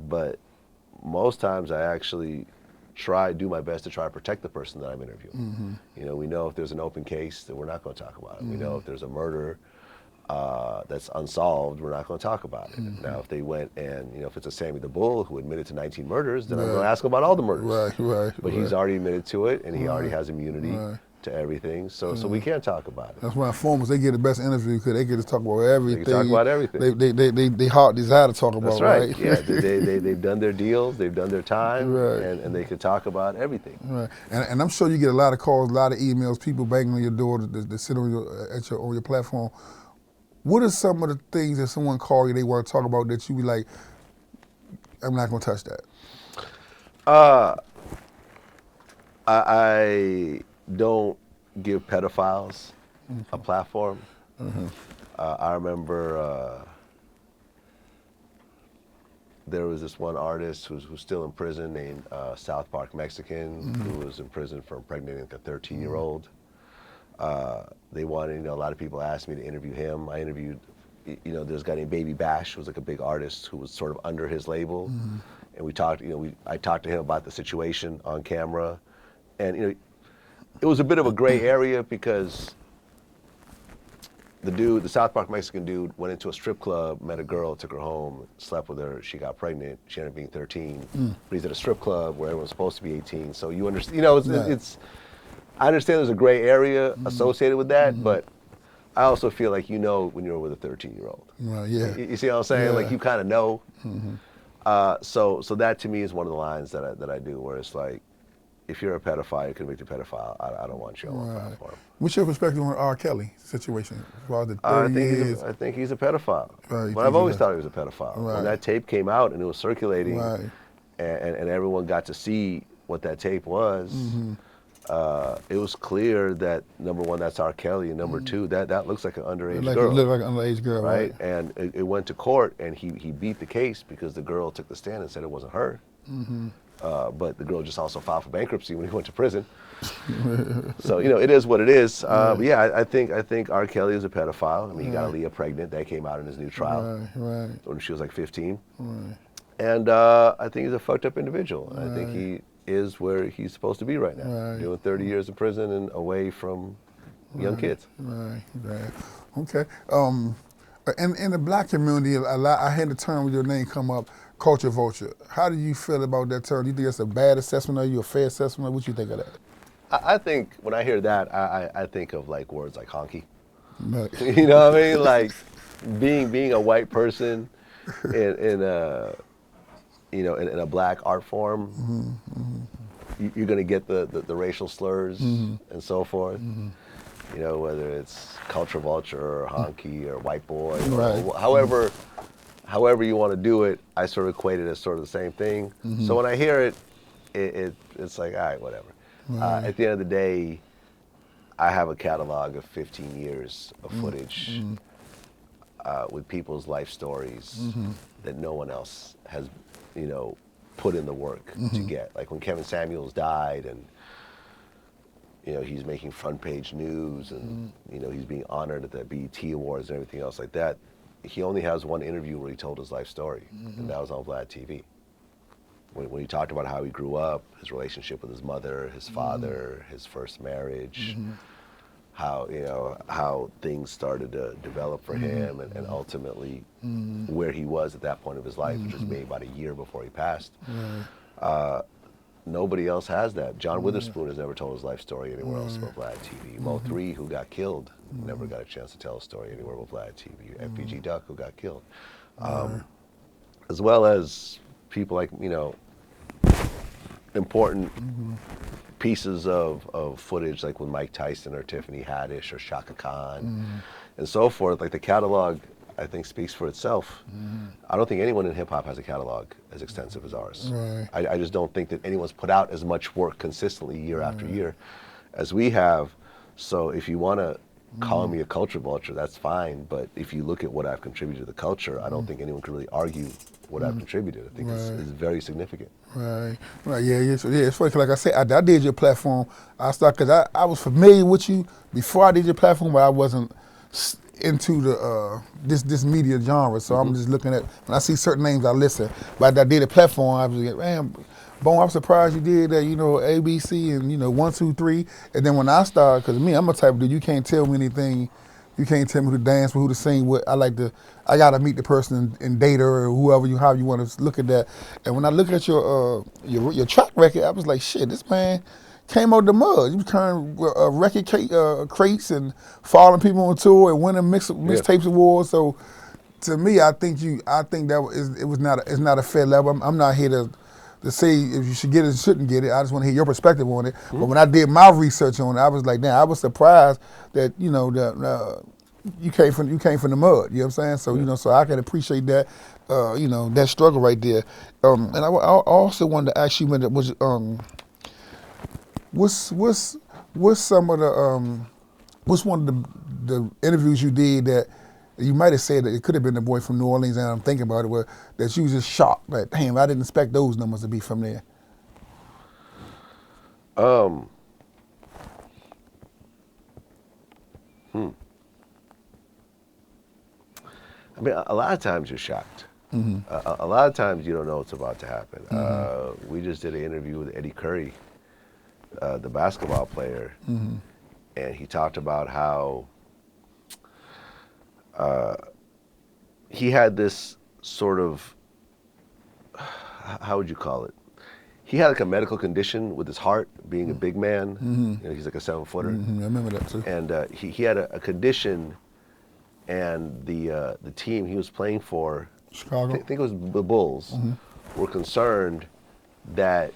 But most times I actually do my best to try to protect the person that I'm interviewing. You know, we know if there's an open case that we're not going to talk about it. We know if there's a murder that's unsolved, we're not going to talk about it. Now, if they went and, you know, if it's a Sammy the Bull who admitted to 19 murders, then I'm going to ask him about all the murders. But he's already admitted to it, and he already has immunity to everything, so we can't talk about it. That's why informers, they get the best interview because they get to talk about everything. They can talk about everything. They heart desire to talk about. That's right. Yeah, they've done their deals, they've done their time, and they can talk about everything. Right. And I'm sure you get a lot of calls, a lot of emails, people banging on your door that sit on your platform. What are some of the things that someone call you they want to talk about that you be like, I'm not going to touch that? I don't give pedophiles a platform. I remember there was this one artist who's still in prison named South Park Mexican who was in prison for impregnating a 13-year-old. They wanted, you know, a lot of people asked me to interview him. I interviewed, you know, there's a guy named Baby Bash who was like a big artist who was sort of under his label. And we talked, you know, I talked to him about the situation on camera. And, you know, it was a bit of a gray area because the South Park Mexican dude went into a strip club, met a girl, took her home, slept with her, she got pregnant, she ended up being 13. But he's at a strip club where everyone's supposed to be 18. So you understand, you know, I understand there's a gray area associated with that, but I also feel like you know when you're with a 13-year-old. You see what I'm saying? Like you kind of know. So that to me is one of the lines that I do, where it's like, if you're a pedophile, you're a convicted pedophile, I don't want you on my platform. What's your perspective on R. Kelly situation? I think he's a pedophile. But I've always thought he was a pedophile. When that tape came out and it was circulating, and everyone got to see what that tape was, it was clear that number one, that's R. Kelly, and number two, that looks like an underage girl. It looked like an underage girl, right? And it went to court, and he beat the case because the girl took the stand and said it wasn't her. But the girl just also filed for bankruptcy when he went to prison. So, you know, it is what it is. But yeah, I think R. Kelly is a pedophile. I mean, he got Aaliyah pregnant. That came out in his new trial when she was like 15. And I think he's a fucked up individual. I think he is where he's supposed to be right now, doing 30 years in prison and away from young kids. Okay. In the black community, I had the term with your name come up, culture vulture. How do you feel about that term? Do you think that's a bad assessment of you, a fair assessment? What do you think of that? I think when I hear that, I think of like words like honky. You know what I mean? Like being a white person in a black art form, you're going to get the racial slurs and so forth. You know, whether it's culture vulture or honky or white boy, or however you want to do it, I sort of equate it as sort of the same thing. So when I hear it, it's like, all right, whatever. At the end of the day, I have a catalog of 15 years of footage with people's life stories that no one else has, you know, put in the work to get. Like when Kevin Samuels died, and you know, he's making front page news, and you know, he's being honored at the BET Awards and everything else like that. He only has one interview where he told his life story, and that was on Vlad TV. When he talked about how he grew up, his relationship with his mother, his father, his first marriage, how things started to develop for him, and ultimately where he was at that point of his life, which was maybe about a year before he passed. Nobody else has that. John Witherspoon has never told his life story anywhere else but Vlad TV. Mo 3, who got killed, never got a chance to tell a story anywhere but Vlad TV. FPG Duck, who got killed. As well as people like, you know, important pieces of footage, like with Mike Tyson or Tiffany Haddish or Shaka Khan and so forth. Like the catalog, I think, speaks for itself. I don't think anyone in hip hop has a catalog as extensive as ours. I just don't think that anyone's put out as much work consistently year after year as we have. So if you want to call me a culture vulture, that's fine. But if you look at what I've contributed to the culture, I don't think anyone can really argue what I've contributed. I think it's very significant. Yeah, it's funny, 'cause like I said, I did your platform. I started, because I was familiar with you before I did your platform, but I wasn't into the this media genre, so I'm just looking at, when I see certain names, I listen. But I did a platform, I was like, man, Bone, I'm surprised you did that, ABC and 1, 2, 3. And then when I started, because me, I'm a type of dude, you can't tell me anything. You can't tell me who to dance with, who to sing with. I gotta meet the person in data or how you want to look at that. And when I look at your track record, I was like, shit, this man came out the mud. You was carrying record crates and following people on tour and winning mixtapes awards. So to me, I think it's not a fair level. I'm not here to say if you should get it or shouldn't get it. I just want to hear your perspective on it. But when I did my research on it, I was like, damn, I was surprised that you came from the mud. You know what I'm saying? So so I can appreciate that that struggle right there. And I also wanted to ask you, what's some of the what's one of the interviews you did that you might have said that it could have been the boy from New Orleans, and I'm thinking about it, that you was just shocked, like, damn, I didn't expect those numbers to be from there. I mean, a lot of times you're shocked. A lot of times you don't know what's about to happen. We just did an interview with Eddie Curry, the basketball player, and he talked about how he had this sort of, how would you call it? He had like a medical condition with his heart, being a big man. He's like a 7-footer. I remember that too. And he had a condition, and the team he was playing for, Chicago, I think it was the Bulls, were concerned that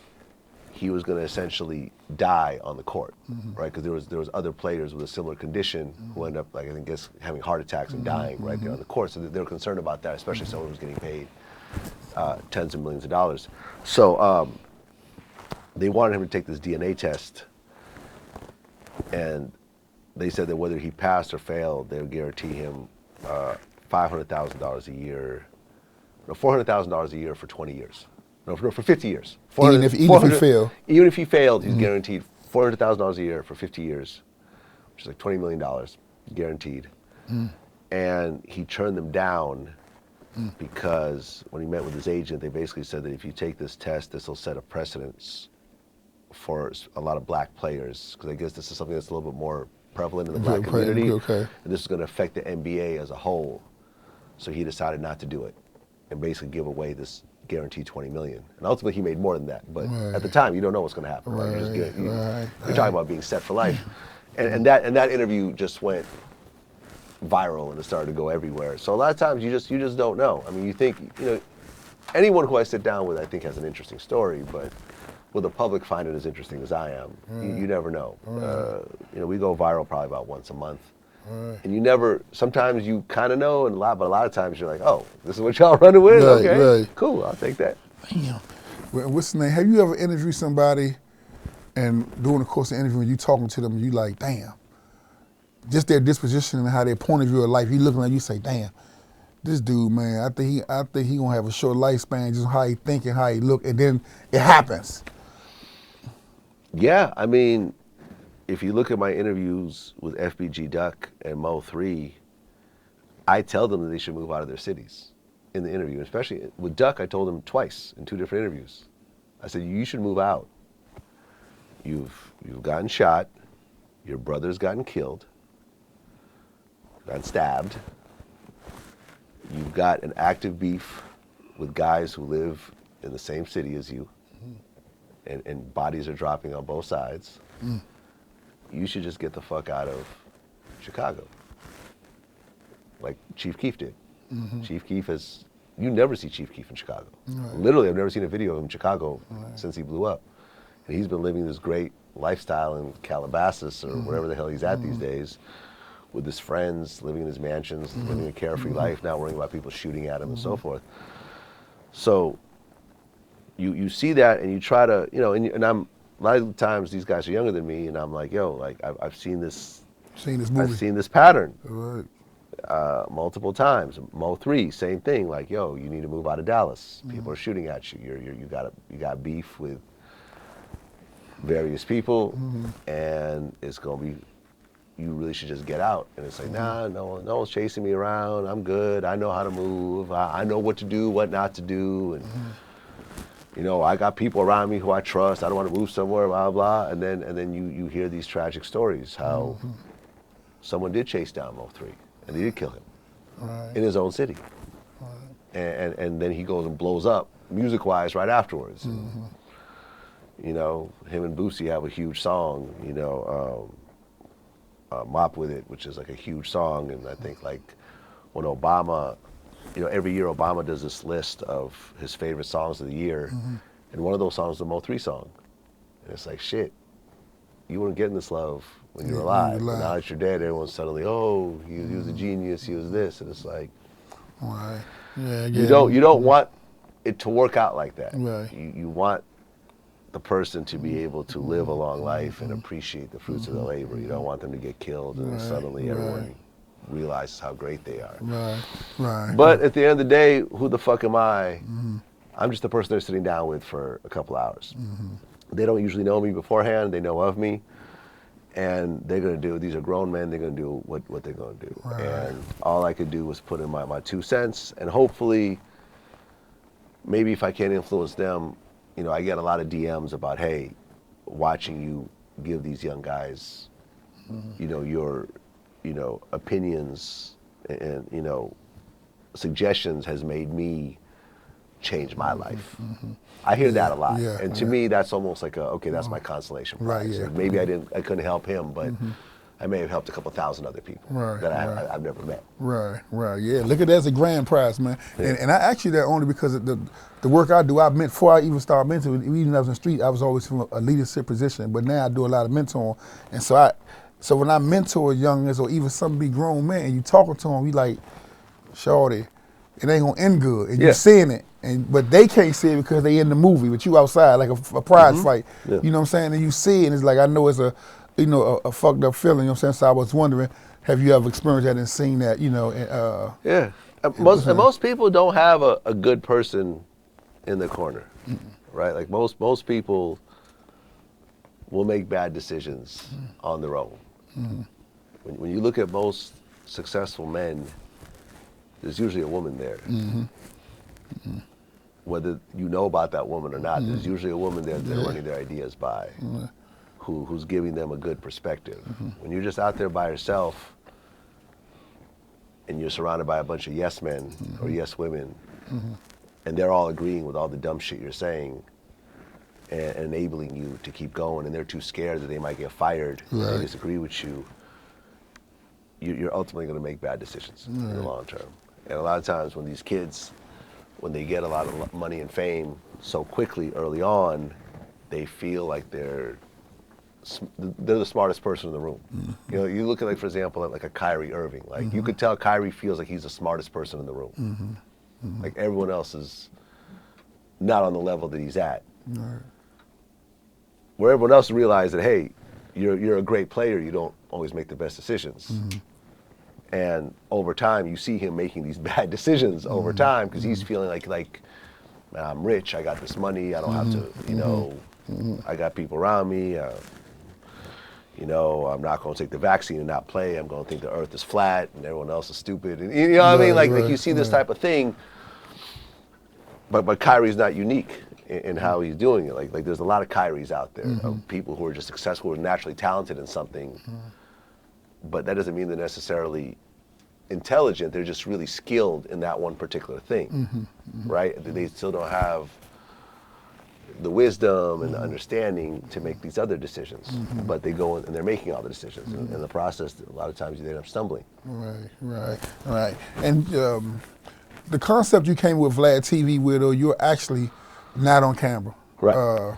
he was going to essentially die on the court, right? Because there was other players with a similar condition who ended up, like, I guess, having heart attacks and dying right there on the court. So they were concerned about that, especially someone who was getting paid tens of millions of dollars. So they wanted him to take this DNA test, and they said that whether he passed or failed, they would guarantee him $500,000 a year, no, $400,000 a year for 20 years. No, for 50 years. Even if he failed? Even if he failed, he's guaranteed $400,000 a year for 50 years, which is like $20 million, guaranteed. And he turned them down because when he met with his agent, they basically said that if you take this test, this will set a precedence for a lot of black players, because I guess this is something that's a little bit more prevalent in the black community, and this is going to affect the NBA as a whole. So he decided not to do it and basically give away this guaranteed $20 million. And ultimately he made more than that, but at the time you don't know what's going to happen. You're talking about being set for life. And that interview just went viral, and it started to go everywhere. So a lot of times you just don't know. I mean, you think, anyone who I sit down with, I think, has an interesting story, but will the public find it as interesting as I am? You never know. We go viral probably about once a month. And you never, sometimes you kind of know, but a lot of times you're like, oh, this is what y'all running with? Okay, cool, I'll take that. Damn. What's the name? Have you ever interviewed somebody, and during the course of the interview, you talking to them, you like, damn, just their disposition and how their point of view of life, you looking at you say, damn, this dude, man, I think he gonna have a short lifespan, just how he think and how he look, and then it happens. Yeah, I mean, if you look at my interviews with FBG Duck and Mo3, I tell them that they should move out of their cities in the interview. Especially with Duck, I told him twice in 2 different interviews. I said, you should move out. You've gotten shot, your brother's gotten killed, gotten stabbed, you've got an active beef with guys who live in the same city as you, and bodies are dropping on both sides. You should just get the fuck out of Chicago, like Chief Keef did. Chief Keef you never see Chief Keef in Chicago. Literally, I've never seen a video of him in Chicago since he blew up. And he's been living this great lifestyle in Calabasas or wherever the hell he's at these days, with his friends, living in his mansions, living a carefree life, not worrying about people shooting at him and so forth. So you see that, and you try to, and I'm, a lot of the times these guys are younger than me, and I'm like, yo, like I've seen this movie. I've seen this pattern multiple times. Mo3, same thing. Like, yo, you need to move out of Dallas. People are shooting at you. You got beef with various people, and it's gonna be, you really should just get out. And it's like, nah, no one's chasing me around. I'm good. I know how to move. I know what to do, what not to do. And, you know, I got people around me who I trust. I don't want to move somewhere, blah, blah. And then you hear these tragic stories, how someone did chase down Mo3 and they did kill him in his own city. And then he goes and blows up, music-wise, right afterwards. You know, him and Boosie have a huge song, you know, Mop With It, which is like a huge song. And I think like when Obama, you know, every year Obama does this list of his favorite songs of the year. And one of those songs is the Mo3 song. And it's like, shit, you weren't getting this love when you were alive. But now that you're dead, everyone's suddenly, oh, he was a genius, he was this. And it's like, you don't want it to work out like that. You want the person to be able to live a long life and appreciate the fruits of their labor. You don't want them to get killed and suddenly everyone realizes how great they are. But at the end of the day, who the fuck am I? I'm just the person they're sitting down with for a couple hours. They don't usually know me beforehand. They know of me. And they're going to do, these are grown men, they're going to do what they're going to do. And all I could do was put in my 2 cents. And hopefully, maybe if I can't influence them, you know, I get a lot of DMs about, hey, watching you give these young guys, you know, your, you know, opinions and, you know, suggestions has made me change my life. I hear that a lot. And to me, that's almost like okay, that's my consolation prize. Like maybe I couldn't help him, but I may have helped a couple thousand other people that I've never met. Yeah, look at that as a grand prize, man. And I ask you that only because of the work I do, before I even started mentoring, even when I was in the street, I was always from a leadership position, but now I do a lot of mentoring. And so when I mentor youngins or even some big grown men, and you talking to them, you like, shorty, it ain't gonna end good. And you're seeing it. But they can't see it because they in the movie, but you outside like a prize fight. You know what I'm saying? And you see it, and it's like, I know it's a fucked up feeling, you know what I'm saying? So I was wondering, have you ever experienced that and seen that, you know? Most people don't have a good person in the corner, right? Like most people will make bad decisions on their own. When you look at most successful men, there's usually a woman there. Whether you know about that woman or not, there's usually a woman there that they're running their ideas by, who's giving them a good perspective. When you're just out there by yourself and you're surrounded by a bunch of yes men or yes women, and they're all agreeing with all the dumb shit you're saying and enabling you to keep going, and they're too scared that they might get fired, they disagree with you, you're ultimately going to make bad decisions in the long term. And a lot of times when these kids, when they get a lot of money and fame so quickly early on, they feel like they're the smartest person in the room. You know, you look at, like, for example, at like a Kyrie Irving. Like you could tell Kyrie feels like he's the smartest person in the room. Like everyone else is not on the level that he's at. Where everyone else realizes that, hey, you're a great player, you don't always make the best decisions. And over time, you see him making these bad decisions over time because he's feeling like, man, I'm rich, I got this money, I don't have to, you know, I got people around me, you know, I'm not going to take the vaccine and not play, I'm going to think the earth is flat and everyone else is stupid. And, you know what I mean? Like you see this type of thing, but Kyrie's not unique in how he's doing it. Like there's a lot of Kyries out there, of people who are just successful, who are naturally talented in something. But that doesn't mean they're necessarily intelligent, they're just really skilled in that one particular thing, right? They still don't have the wisdom and the understanding to make these other decisions, but they go in and they're making all the decisions. In the process, a lot of times you end up stumbling. Right. And the concept you came with Vlad TV with, you're actually not on camera. Right.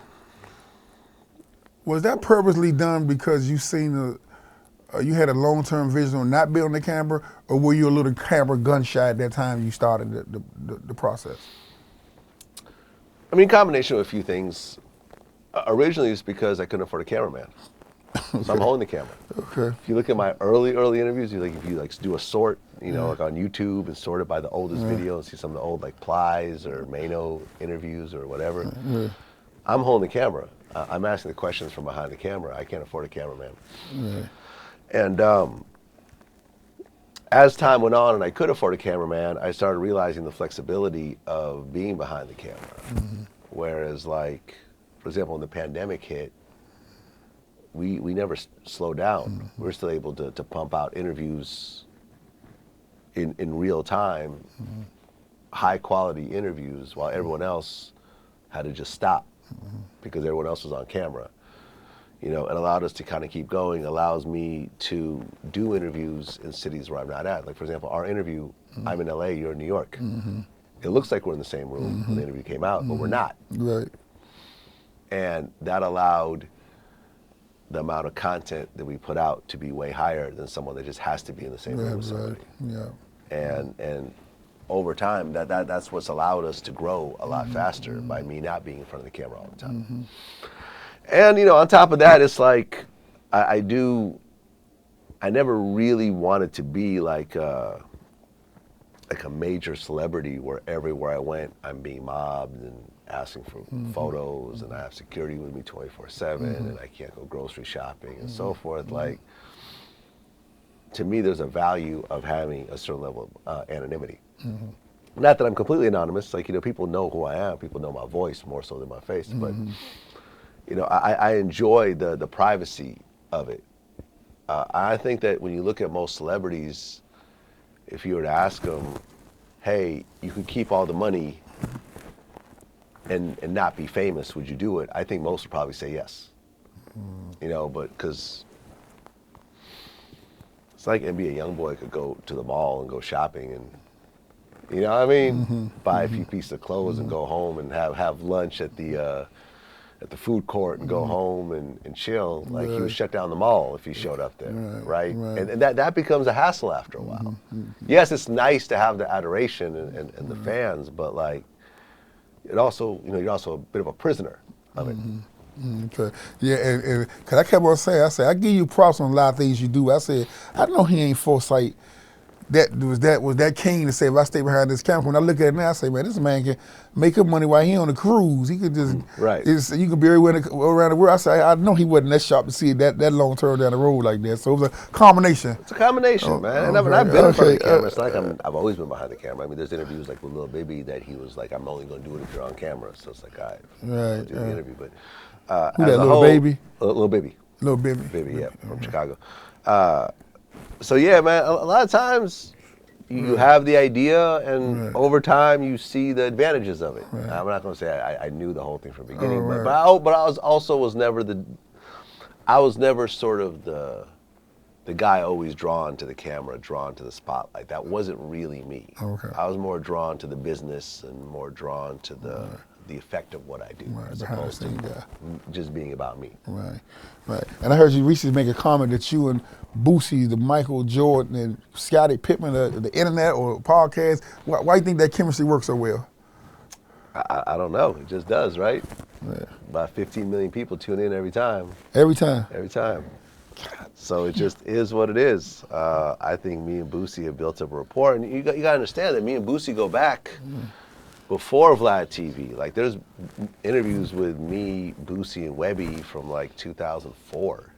Was that purposely done because you seen you had a long-term vision on not being on the camera, or were you a little camera gun shy at that time you started the process? I mean, combination of a few things. Originally, it's because I couldn't afford a cameraman, so I'm holding the camera. If you look at my early interviews, if you do a sort, you know, like on YouTube and sort it by the oldest video and see some of the old like Plies or Mano interviews or whatever, I'm holding the camera. I'm asking the questions from behind the camera. I can't afford a cameraman. And as time went on and I could afford a cameraman, I started realizing the flexibility of being behind the camera. Whereas, like, for example, when the pandemic hit, we never slowed down. We were still able to pump out interviews in real time, high quality interviews, while everyone else had to just stop because everyone else was on camera. You know, it allowed us to kind of keep going, allows me to do interviews in cities where I'm not at. Like, for example, our interview, I'm in LA, you're in New York. It looks like we're in the same room when the interview came out, but we're not. Right. And that allowed the amount of content that we put out to be way higher than someone that just has to be in the same room with somebody. And over time, that's what's allowed us to grow a lot faster by me not being in front of the camera all the time. And, you know, on top of that, it's like, I never really wanted to be like a major celebrity where everywhere I went, I'm being mobbed and asking for photos, and I have security with me 24/7, and I can't go grocery shopping and so forth. Like, to me, there's a value of having a certain level of anonymity. Not that I'm completely anonymous. Like, you know, people know who I am. People know my voice more so than my face, but you know, I enjoy the privacy of it. I think that when you look at most celebrities, if you were to ask them, hey, you could keep all the money and not be famous, would you do it? I think most would probably say yes. You know, but because it's like NBA YoungBoy could go to the mall and go shopping and, you know what I mean? Buy a few pieces of clothes and go home and have lunch at the food court and go home and chill. Like, he would shut down the mall if he showed up there, right? And that becomes a hassle after a while. Yes, it's nice to have the adoration and the fans, but like, it also, you know, you're also a bit of a prisoner of it. Okay. Yeah, and cause I kept on saying, I give you props on a lot of things you do. I said, I know he ain't foresight. That was that keen to say, if I stay behind this camera. When I look at it now, I say, man, this man can make up money while he on a cruise. He could just, you can be everywhere around the world. I say, I know he wasn't that sharp to see it that long term down the road like that. So it was a combination. It's a combination, man. And I've been in front of the camera. It's like I've always been behind the camera. I mean, there's interviews like with Lil Baby that he was like, I'm only going to do it if you're on camera. So it's like, all right, do the interview. But who that, Lil Baby? Lil Baby. Lil Baby. Baby, yeah, from Chicago. So yeah, man, a lot of times you have the idea, and over time you see the advantages of it. I'm not going to say I knew the whole thing from the beginning, but I was never sort of the guy always drawn to the camera, drawn to the spotlight. That wasn't really me. I was more drawn to the business and more drawn to the effect of what I do, as opposed to just being about me. Right. And I heard you recently make a comment that you and Boosie, the Michael Jordan and Scottie Pippen, the internet or podcast, why do you think that chemistry works so well? I don't know. It just does, right? About 15 million people tune in every time. Every time? Every time. So it just is what it is. I think me and Boosie have built up a rapport. And you got to understand that me and Boosie go back before Vlad TV. Like, there's interviews with me, Boosie, and Webby from like 2004.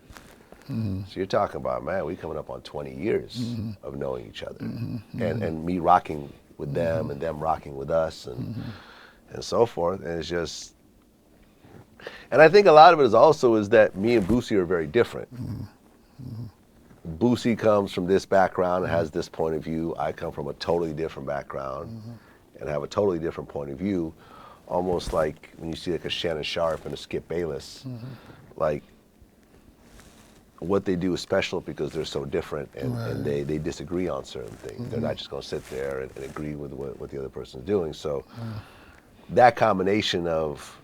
So you're talking about, man, we coming up on 20 years of knowing each other. And me rocking with them and them rocking with us and so forth. And it's just, and I think a lot of it is that me and Boosie are very different. Boosie comes from this background and has this point of view. I come from a totally different background and have a totally different point of view. Almost like when you see like a Shannon Sharp and a Skip Bayless, like what they do is special because they're so different and they disagree on certain things. They're not just going to sit there and agree with what the other person's doing. So that combination of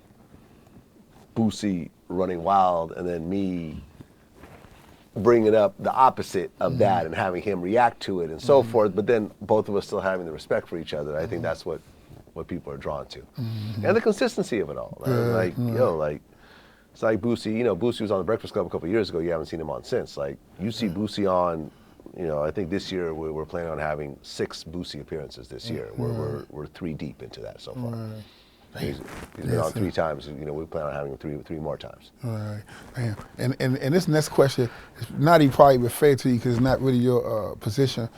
Boosie running wild and then me bringing up the opposite of that and having him react to it and so forth, but then both of us still having the respect for each other. I think that's what people are drawn to. And the consistency of it all. Right? Like, it's like Boosie, you know, Boosie was on the Breakfast Club a couple of years ago. You haven't seen him on since. Like, you see Boosie on, you know, I think this year we're planning on having 6 Boosie appearances this year. We're 3 deep into that so far. He's been on 3 times. You know, we plan on having him three more times. All right, damn. And this next question is not even probably fair to you because it's not really your position.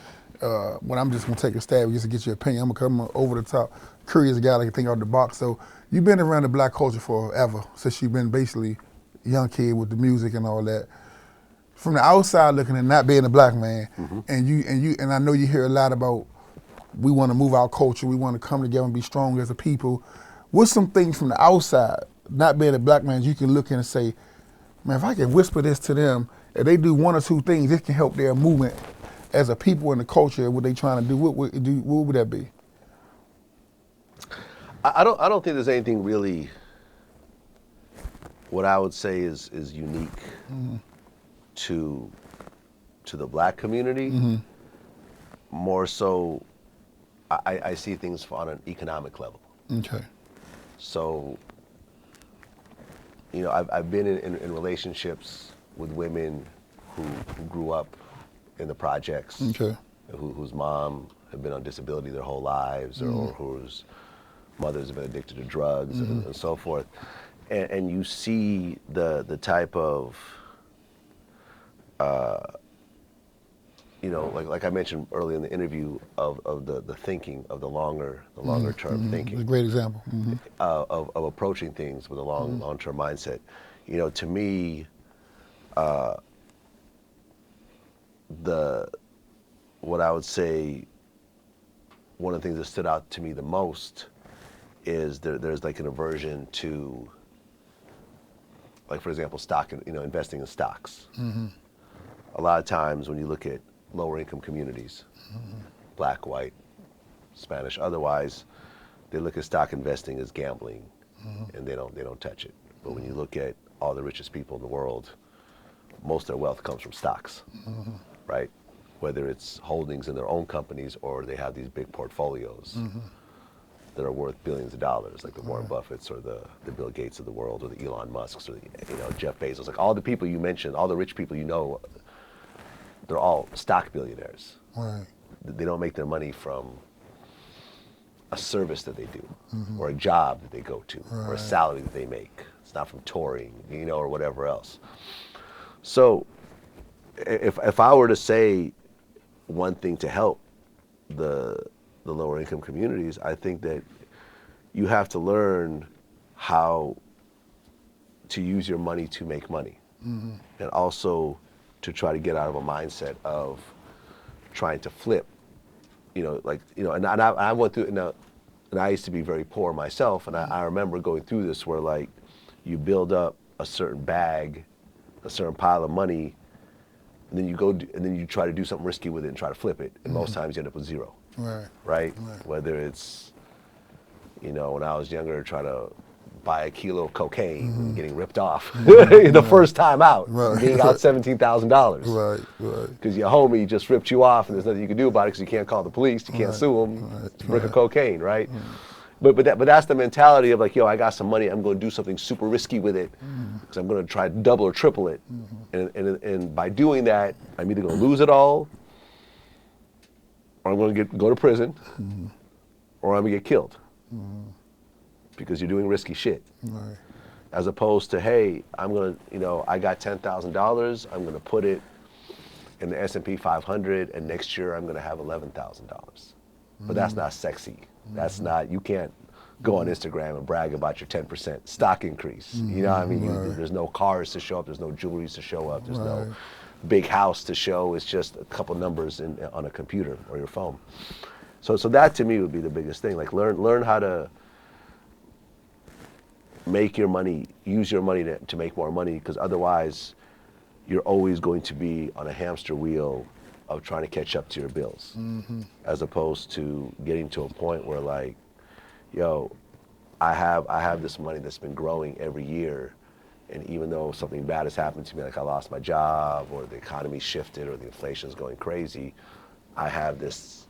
But I'm just gonna take a stab just to get your opinion. I'm gonna come over the top, curious guy that can think out the box. So you've been around the black culture forever, since you've been basically a young kid with the music and all that. From the outside looking and not being a black man, and I know you hear a lot about we want to move our culture, we want to come together and be strong as a people. What's some things from the outside, not being a black man, you can look in and say, man, if I can whisper this to them, if they do 1 or 2 things, it can help their movement as a people in the culture, what they trying to do, what would that be? I don't think there's anything really, what I would say is unique to the black community. More so, I see things on an economic level. Okay. So, you know, I've been in relationships with women who grew up in the projects, whose mom had been on disability their whole lives, or whose mothers have been addicted to drugs and so forth. And you see the type of, you know, like I mentioned earlier in the interview, of the thinking of the longer term thinking. That's a great example. Of approaching things with a long term mindset. You know, to me, what I would say, one of the things that stood out to me the most is there's like an aversion to, like, for example, investing in stocks. A lot of times when you look at lower income communities, black, white, Spanish, otherwise, they look at stock investing as gambling, and they don't touch it. But when you look at all the richest people in the world, most of their wealth comes from stocks, right? Whether it's holdings in their own companies or they have these big portfolios that are worth billions of dollars, like the Warren Buffetts or the Bill Gates of the world, or the Elon Musks, or Jeff Bezos. Like all the people you mentioned, all the rich people you know, they're all stock billionaires. Right. They don't make their money from a service that they do, or a job that they go to, or a salary that they make. It's not from touring, or whatever else. So if I were to say one thing to help the lower income communities, I think that you have to learn how to use your money to make money, and also to try to get out of a mindset of trying to flip, and I went through, and I used to be very poor myself, and I remember going through this where, like, you build up a certain bag, a certain pile of money, and then you try to do something risky with it and try to flip it, and most times you end up with zero. Right? Whether it's, when I was younger, try to buy a kilo of cocaine and getting ripped off the first time out, being out $17,000. Right. Because your homie just ripped you off, and there's nothing you can do about it because you can't call the police, you can't sue them. It's a brick of cocaine, right? But that's the mentality of, like, I got some money, I'm going to do something super risky with it because I'm going to try to double or triple it. And by doing that, I'm either going to lose it all, or I'm going to go to prison, or I'm going to get killed. Because you're doing risky shit. As opposed to, hey, I'm going to, I got $10,000, I'm going to put it in the S&P 500, and next year I'm going to have $11,000. But that's not sexy. That's not, you can't go on Instagram and brag about your 10% stock increase. You know what I mean? There's no cars to show up, there's no jewelry to show up, there's no big house to show. It's just a couple numbers on a computer or your phone. So that to me would be the biggest thing. Like, learn how to make your money, use your money to make more money, because otherwise you're always going to be on a hamster wheel of trying to catch up to your bills, as opposed to getting to a point where, like, I have this money that's been growing every year, and even though something bad has happened to me, like I lost my job, or the economy shifted, or the inflation's going crazy, I have this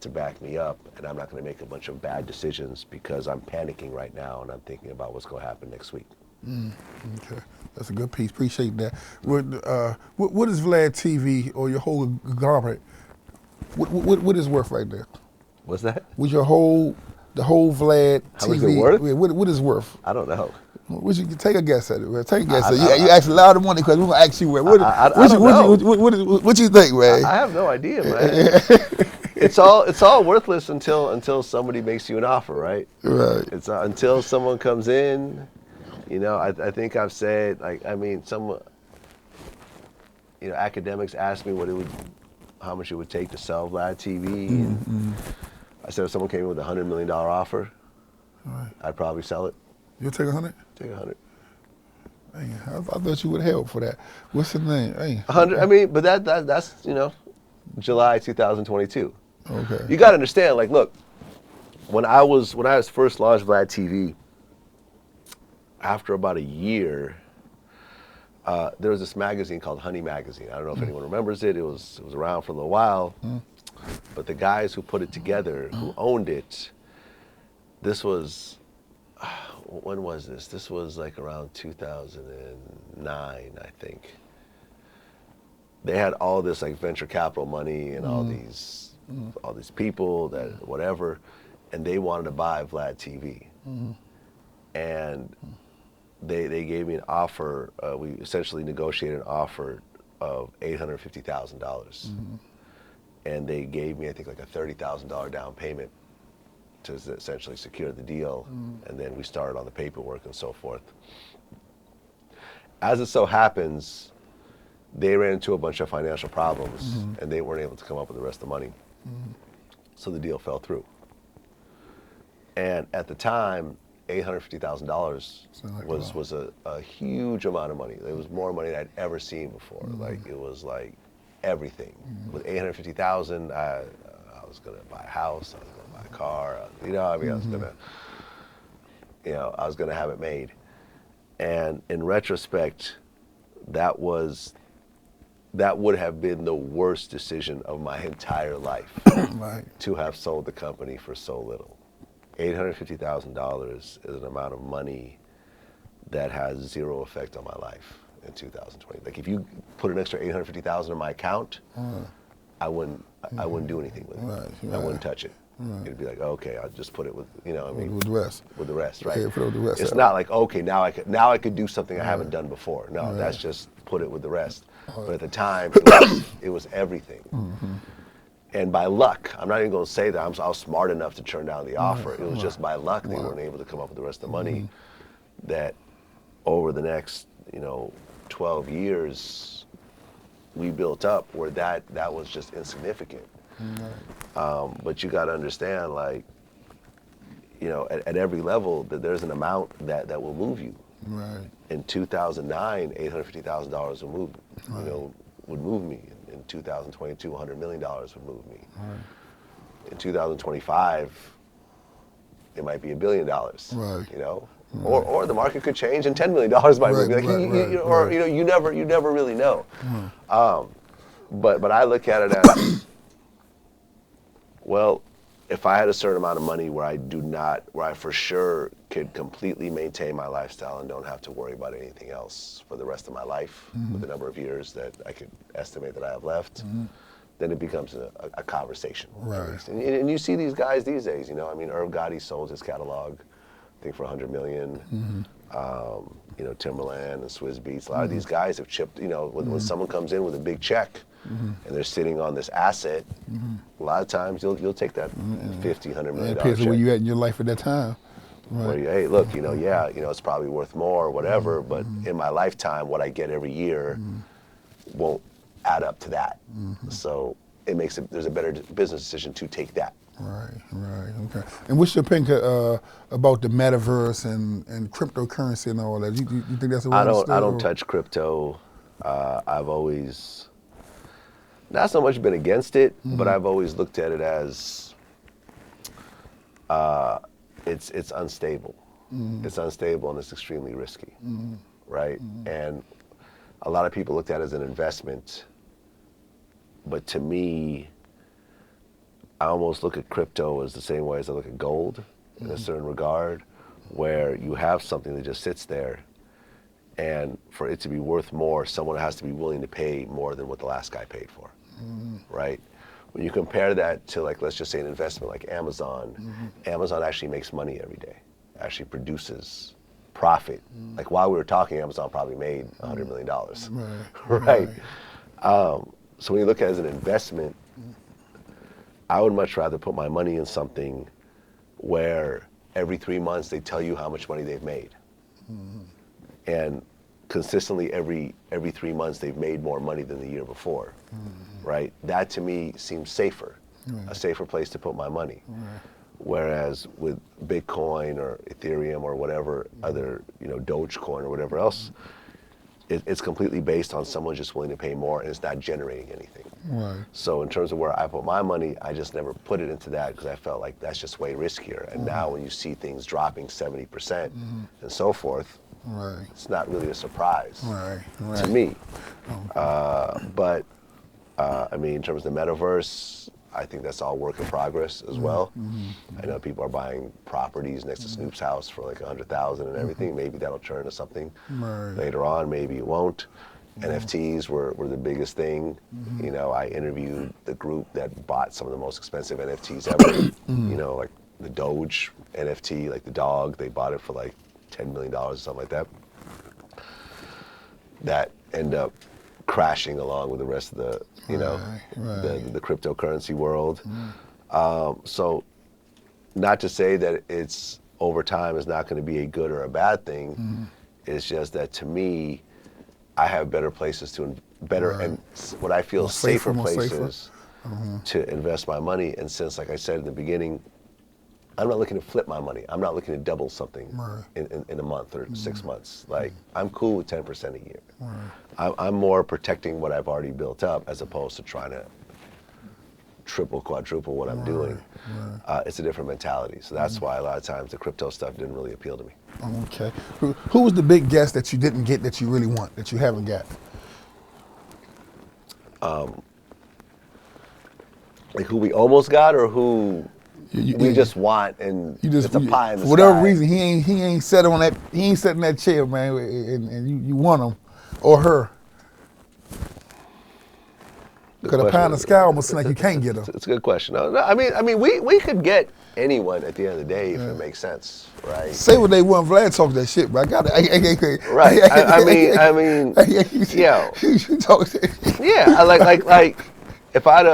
to back me up, and I'm not going to make a bunch of bad decisions because I'm panicking right now and I'm thinking about what's going to happen next week. Okay, that's a good piece. Appreciate that. What is Vlad TV or your whole conglomerate? What is worth right there? What's that? With your whole The whole Vlad How TV. much is it worth? What is it worth? I don't know. What you take a guess at it, man. Take a guess. You ask a lot of money because we're gonna ask you, man. What you think, man? I have no idea, man. It's all worthless until somebody makes you an offer, right? Right. It's until someone comes in. You know, I think I've said, like, I mean, academics asked me how much it would take to sell Vlad TV. And I said if someone came in with a $100 million offer, I'd probably sell it. You'll take 100? Take 100. Dang, I thought you would help for that. What's the name? 100. I mean, but that's July 2022. Okay. You got to understand, like, look, when I was first launched Vlad TV, after about a year, there was this magazine called Honey Magazine. I don't know if anyone remembers it. It was around for a little while, but the guys who put it together, who owned it, this was, when was this? This was like around 2009, I think. They had all this like venture capital money and all these people that whatever, and they wanted to buy Vlad TV, and they gave me an offer. We essentially negotiated an offer of $850,000, and they gave me, I think, like a $30,000 down payment to essentially secure the deal, and then we started on the paperwork and so forth. As it so happens, they ran into a bunch of financial problems, and they weren't able to come up with the rest of the money. So the deal fell through. And at the time, $850,000 was a huge amount of money. It was more money than I'd ever seen before. Like, it was like everything. With $850,000, I was gonna buy a house, I was gonna buy a car, I was gonna, I was gonna have it made. And in retrospect, that would have been the worst decision of my entire life, to have sold the company for so little. $850,000 is an amount of money that has zero effect on my life in 2020. Like, if you put an extra $850,000 in my account, I wouldn't do anything with it. I wouldn't touch it. It'd be like, okay, I'll just put it with, with the rest. With the rest, right? Okay, put it with the rest. It's not like, okay, now I could do something I haven't done before. No, that's just put it with the rest. But at the time, it was everything. And by luck, I'm not even going to say that I was smart enough to turn down the offer. It was just by luck they weren't able to come up with the rest of the money. That over the next 12 years, we built up where that was just insignificant. But you got to understand, like, at every level, that there's an amount that will move you. Right. In 2009, $850,000 would move me. In 2022, $100 million would move me. In 2025, it might be $1 billion. Or the market could change and $10 million might move me. You never really know. But I look at it as, well, if I had a certain amount of money where I for sure could completely maintain my lifestyle and don't have to worry about anything else for the rest of my life, with the number of years that I could estimate that I have left, then it becomes a conversation. Right. And you see these guys these days, Irv Gotti sold his catalog, I think, for $100 million. Timberland and Swizz Beatz, a lot of these guys have chipped, when someone comes in with a big check, and they're sitting on this asset, a lot of times you'll take that $50, $100 million It depends check. on where you at in your life at that time. Where hey, look, it's probably worth more or whatever, but in my lifetime, what I get every year won't add up to that. So there's a better business decision to take that. Right, okay. And what's your opinion about the metaverse and cryptocurrency and all that? You think that's a I don't touch crypto. I've always not so much been against it, but I've always looked at it as it's unstable. It's unstable and it's extremely risky, right? And a lot of people looked at it as an investment, but to me, I almost look at crypto as the same way as I look at gold in a certain regard, where you have something that just sits there, and for it to be worth more, someone has to be willing to pay more than what the last guy paid for, right? when you compare that to, like, let's just say an investment like Amazon, Amazon actually makes money every day, actually produces profit. Like while we were talking, Amazon probably made $100 million, right? So when you look at it as an investment, I would much rather put my money in something where every 3 months they tell you how much money they've made. And consistently every 3 months they've made more money than the year before, right? That to me seems safer, a safer place to put my money. Whereas with Bitcoin or Ethereum or whatever other, Dogecoin or whatever else, it's completely based on someone just willing to pay more and it's not generating anything. So in terms of where I put my money, I just never put it into that because I felt like that's just way riskier. And now when you see things dropping 70% and so forth, it's not really a surprise to me. But I mean, in terms of the metaverse, I think that's all work in progress as well. I know people are buying properties next to Snoop's house for like $100,000 and everything. Maybe that'll turn into something later on. Maybe it won't. NFTs were the biggest thing. I interviewed the group that bought some of the most expensive NFTs ever. Like the Doge NFT, like the dog, they bought it for like $10 million or something like that. That ended up crashing along with the rest of the, the cryptocurrency world. So not to say that it's over time is not going to be a good or a bad thing. It's just that to me, I have better places to and what I feel safer places to invest my money. And since, like I said in the beginning, I'm not looking to flip my money. I'm not looking to double something in a month or 6 months. Like, I'm cool with 10% a year. I'm more protecting what I've already built up as opposed to trying to triple, quadruple what I'm doing. It's a different mentality. So that's why a lot of times the crypto stuff didn't really appeal to me. Okay. Who was the big guest that you didn't get that you really want, that you haven't got? Like who we almost got or who we just want and it's a pie in the sky? For whatever reason, he ain't sat on that, he ain't sat in that chair, man, and you want him or her. Because a pie in the sky almost seems like you can't get them. It's a good question. No, I mean, we could get anyone at the end of the day if it makes sense, right? Say what they want. Vlad talk that shit, but I got it. Right. I mean, yeah. You talk that. Yeah. Like, if I'd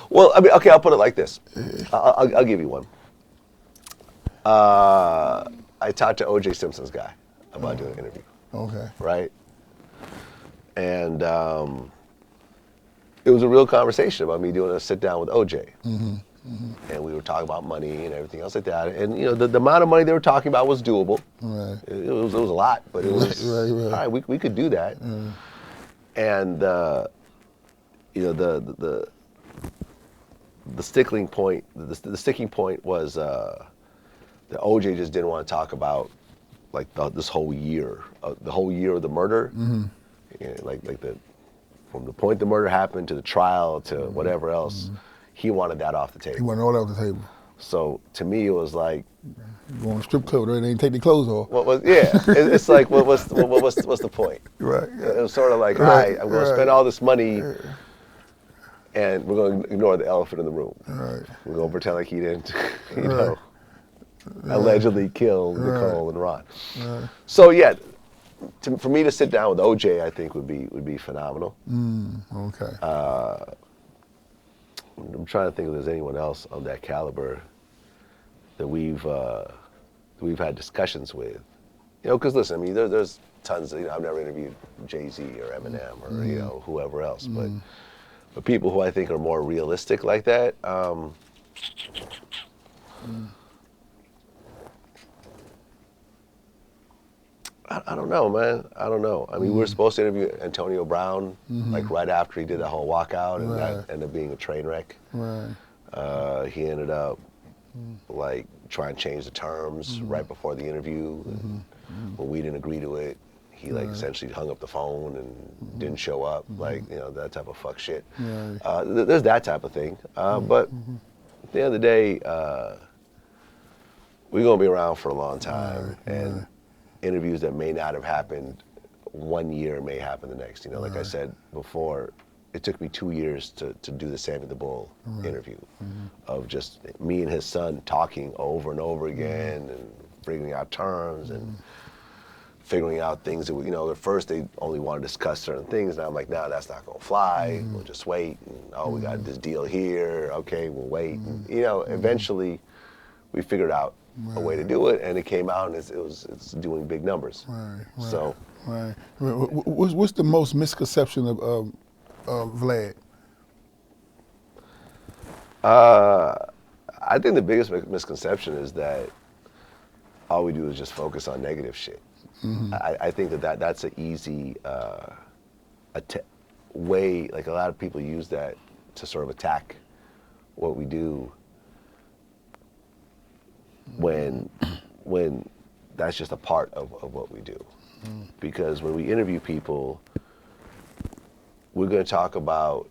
well, I mean, okay, I'll put it like this. I'll give you one. I talked to O.J. Simpson's guy about doing an interview. Okay. Right. And it was a real conversation about me doing a sit down with OJ. And we were talking about money and everything else like that. And the amount of money they were talking about was doable. It was a lot, but it was all right. We could do that. And the sticking point was that OJ just didn't want to talk about like this whole year, the whole year of the murder, like from the point the murder happened to the trial to whatever else. He wanted that off the table. He wanted all that off the table. So to me, it was like go on a strip club, they ain't take their clothes off. It's like what's the point? Right. Yeah. It was sort of like, all right, I'm going to spend all this money. And we're going to ignore the elephant in the room. We're going to pretend like he didn't, allegedly kill Nicole and Ron. So yeah, for me to sit down with OJ, I think would be phenomenal. Okay. I'm trying to think if there's anyone else of that caliber that we've had discussions with. Because listen, I mean, there's tons. I've never interviewed Jay-Z or Eminem or whoever else, but people who I think are more realistic like that, I don't know, man. I don't know. I mean, we were supposed to interview Antonio Brown, like right after he did that whole walkout, and that ended up being a train wreck. He ended up like trying to change the terms right before the interview. And when we didn't agree to it, he like essentially hung up the phone and didn't show up, like that type of fuck shit. There's that type of thing. But at the end of the day, we're gonna be around for a long time, and interviews that may not have happened one year may happen the next. Like I said before, it took me 2 years to do the Sammy the Bull interview of just me and his son talking over and over again and figuring out terms and figuring out things that, you know, at first they only want to discuss certain things. Now I'm like, nah, that's not gonna fly. We'll just wait. And, oh, we got this deal here. Okay, we'll wait. And, you know, eventually we figured out a way to do it, and it came out, and it's doing big numbers. So. Right. What's the most misconception of Vlad? I think the biggest misconception is that all we do is just focus on negative shit. I think that's an easy way, like a lot of people use that to sort of attack what we do when that's just a part of what we do. Because when we interview people, we're going to talk about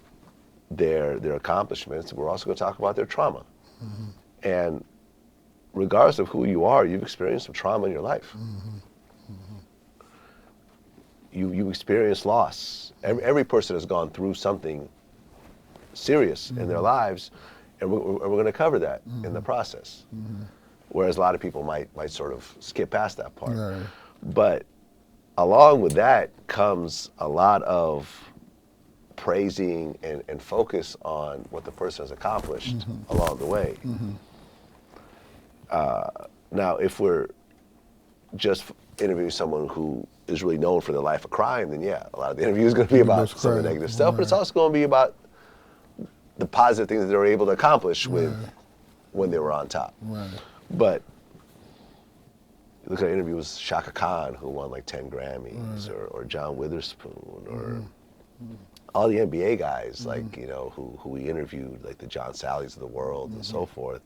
their accomplishments. We're also going to talk about their trauma. And regardless of who you are, you've experienced some trauma in your life. You experience loss. Every person has gone through something serious in their lives, and we're going to cover that in the process. Whereas a lot of people might sort of skip past that part. Right. But along with that comes a lot of praising and focus on what the person has accomplished along the way. Now, if we're just interviewing someone who is really known for their life of crime, then yeah, a lot of the interview is going to be about some of the negative stuff, but it's also going to be about the positive things that they were able to accomplish with when they were on top. But look at an interview with Shaka Khan, who won like 10 Grammys, or John Witherspoon, or all the NBA guys, like, you know, who we interviewed, like the John Sallys of the world and so forth.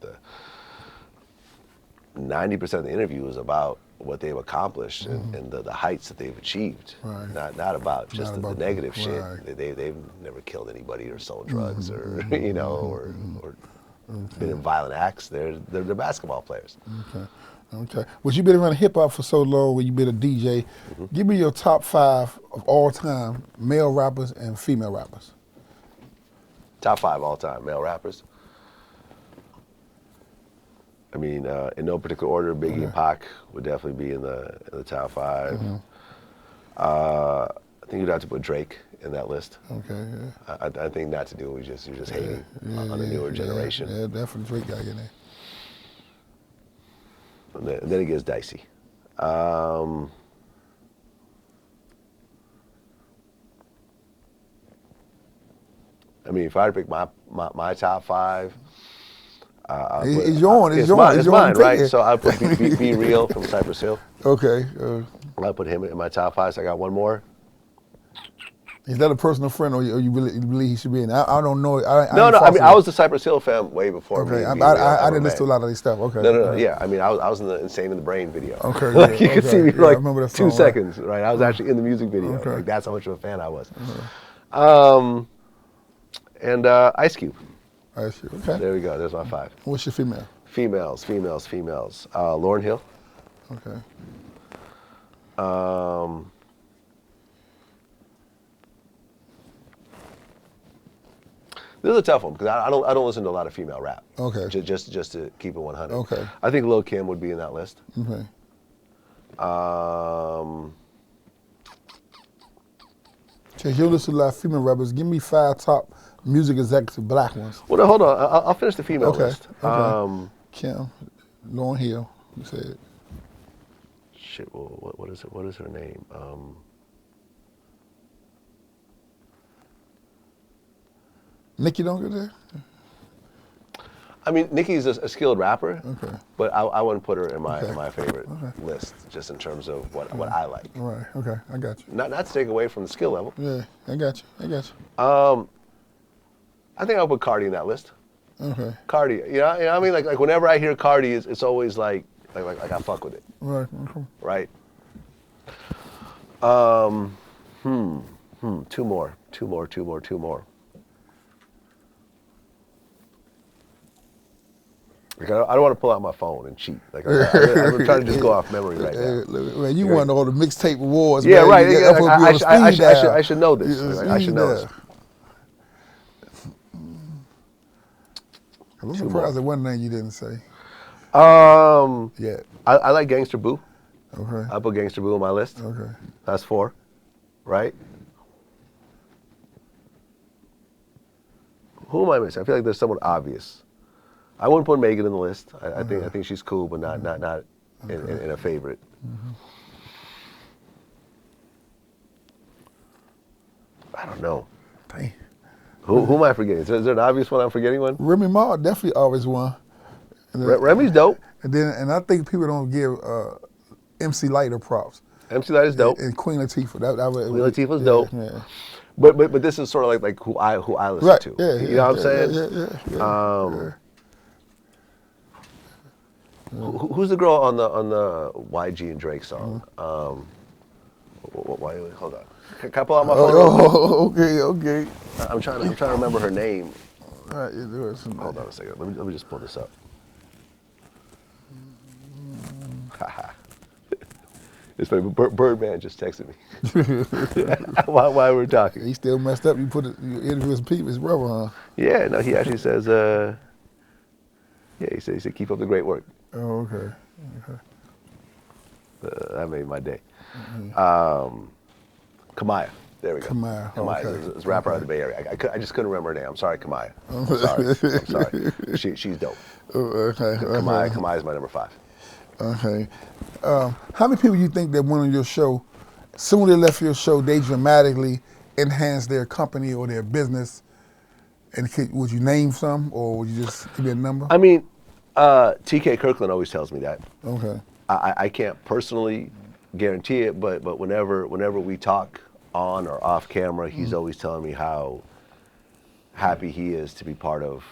90% of the interview is about what they've accomplished and the heights that they've achieved, not about just the negative shit. They've never killed anybody or sold drugs or you know or been in violent acts. They're basketball players. Okay. Well, you've been around hip hop for so long, when you've been a DJ. Give me your top 5 of all time male rappers and female rappers. Top 5 all time male rappers. I mean, in no particular order, Biggie and Pac would definitely be in the top 5. I think you'd have to put Drake in that list. Okay. Yeah. I think not to do it. You're just hating on the newer generation. Yeah, definitely Drake got in there. And then it gets dicey. I mean, if I had to pick my top 5, it's mine, right? So I put Be Real from Cypress Hill. Okay. I put him in my top 5. So I got one more. Is that a personal friend, or you really believe he should be in? I don't know. No. I mean, I was the Cypress Hill fan way before. Okay. I didn't listen to a lot of these stuff. Okay. No. Yeah. I mean, I was in the Insane in the Brain video. Okay. Like, you can see me for like I remember that 2 song, seconds, right? I was actually in the music video. Okay. Like, that's how much of a fan I was. And Ice Cube. Ice Cube. Okay. There we go. There's my 5. What's your female? Females. Lauryn Hill. Okay. This is a tough one because I don't listen to a lot of female rap. Okay. Just to keep it 100. Okay. I think Lil' Kim would be in that list. Okay. Since you listen to a lot of female rappers, give me 5 top music executive black ones. Well, no, hold on. I'll finish the female list. Okay. Kim, Lauryn Hill, you said. Shit. Well, what is her name? Nicki don't get there? I mean, Nicki's a skilled rapper, but I wouldn't put her in my favorite list, just in terms of what I like. Right. Okay. I got you. Not to take away from the skill level. Yeah. I got you. I think I'll put Cardi in that list. Okay. Cardi, you know what I mean? Like whenever I hear Cardi, it's always like I fuck with it. Right. Okay. Right. Two more. Like, I don't want to pull out my phone and cheat. Like I'm trying to just go off memory right now. Man, you won all the mixtape awards. Yeah, man. right. I should know this. I should know this. I'm surprised at one name you didn't say. Yeah. I like Gangster Boo. Okay. I put Gangster Boo on my list. Okay. That's 4, right? Who am I missing? I feel like there's someone obvious. I wouldn't put Megan in the list. I think she's cool, but not in a favorite. Mm-hmm. I don't know. Dang. Who am I forgetting? Is there an obvious one I'm forgetting one? Remy Ma definitely always won. Remy's dope. And I think people don't give MC Lighter props. MC Lighter's dope. And Queen Latifah. Queen Latifah's dope. Yeah. But this is sort of like who I listen to. Yeah, you know what I'm saying? Yeah. Who's the girl on the YG and Drake song? Wait, hold on. Can I pull out my phone? Okay. I'm trying to remember her name. All right, Hold on a second. Let me just pull this up. It's funny, but Birdman just texted me while we're talking. He still messed up. You put it. You interview his brother, huh? Yeah, no, he actually says. He said keep up the great work. Oh, okay. That made my day. Mm-hmm. Kamaya. There we go. Kamaya. Okay. Is a rapper out of the Bay Area. I just couldn't remember her name. I'm sorry, Kamaya. I'm sorry. She's dope. Okay. Kamaya is my number 5. Okay. How many people you think that went on your show, soon they left your show, they dramatically enhanced their company or their business? And would you name some, or would you just give me a number? I mean, TK Kirkland always tells me that. Okay. I can't personally guarantee it, but whenever we talk on or off camera, he's always telling me how happy he is to be part of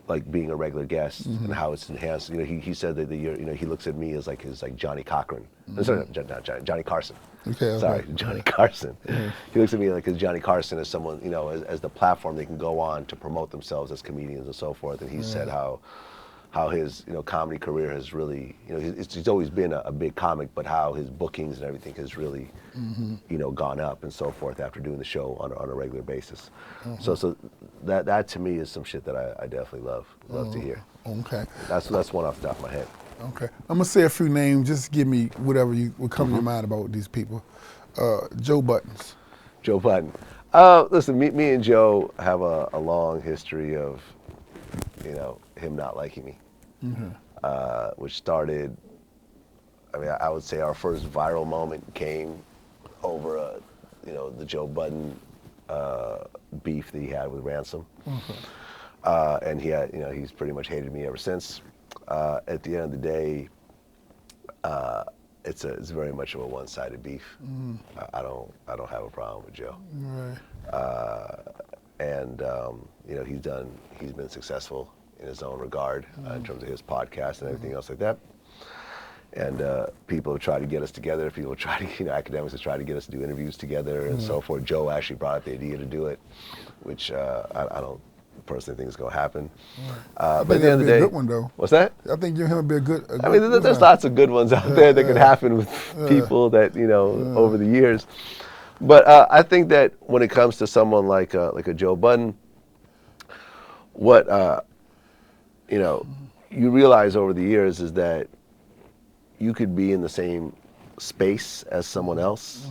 like being a regular guest and how it's enhanced. You know, he said that he looks at me as like his Johnny Cochran. Sorry, not Johnny Carson. Okay. Sorry, Johnny Carson. He looks at me like his Johnny Carson as someone, you know, as the platform they can go on to promote themselves as comedians and so forth. And he said how his comedy career has really, he's always been a big comic, but how his bookings and everything has really gone up and so forth after doing the show on a regular basis. So that to me is some shit that I definitely love to hear. Okay. That's one off the top of my head. Okay. I'm gonna say a few names. Just give me whatever would come to your mind about these people. Joe Buttons. Joe Budden. Listen, me and Joe have a long history of, him not liking me, which started. I mean, I would say our first viral moment came over, the Joe Budden beef that he had with Ransom, and he's pretty much hated me ever since. At the end of the day, it's very much of a one-sided beef. I don't have a problem with Joe. Right. And he's been successful in his own regard in terms of his podcast and everything else like that. And people have tried to get us together. People have tried to, academics have tried to get us to do interviews together and so forth. Joe actually brought up the idea to do it, which I don't personally think is going to happen. But at the end of the day, a good one though. What's that? I think you and him would be a good. I mean, there's lots of good ones out there that could happen with people that over the years. But I think that when it comes to someone like a Joe Budden, what you realize over the years is that you could be in the same space as someone else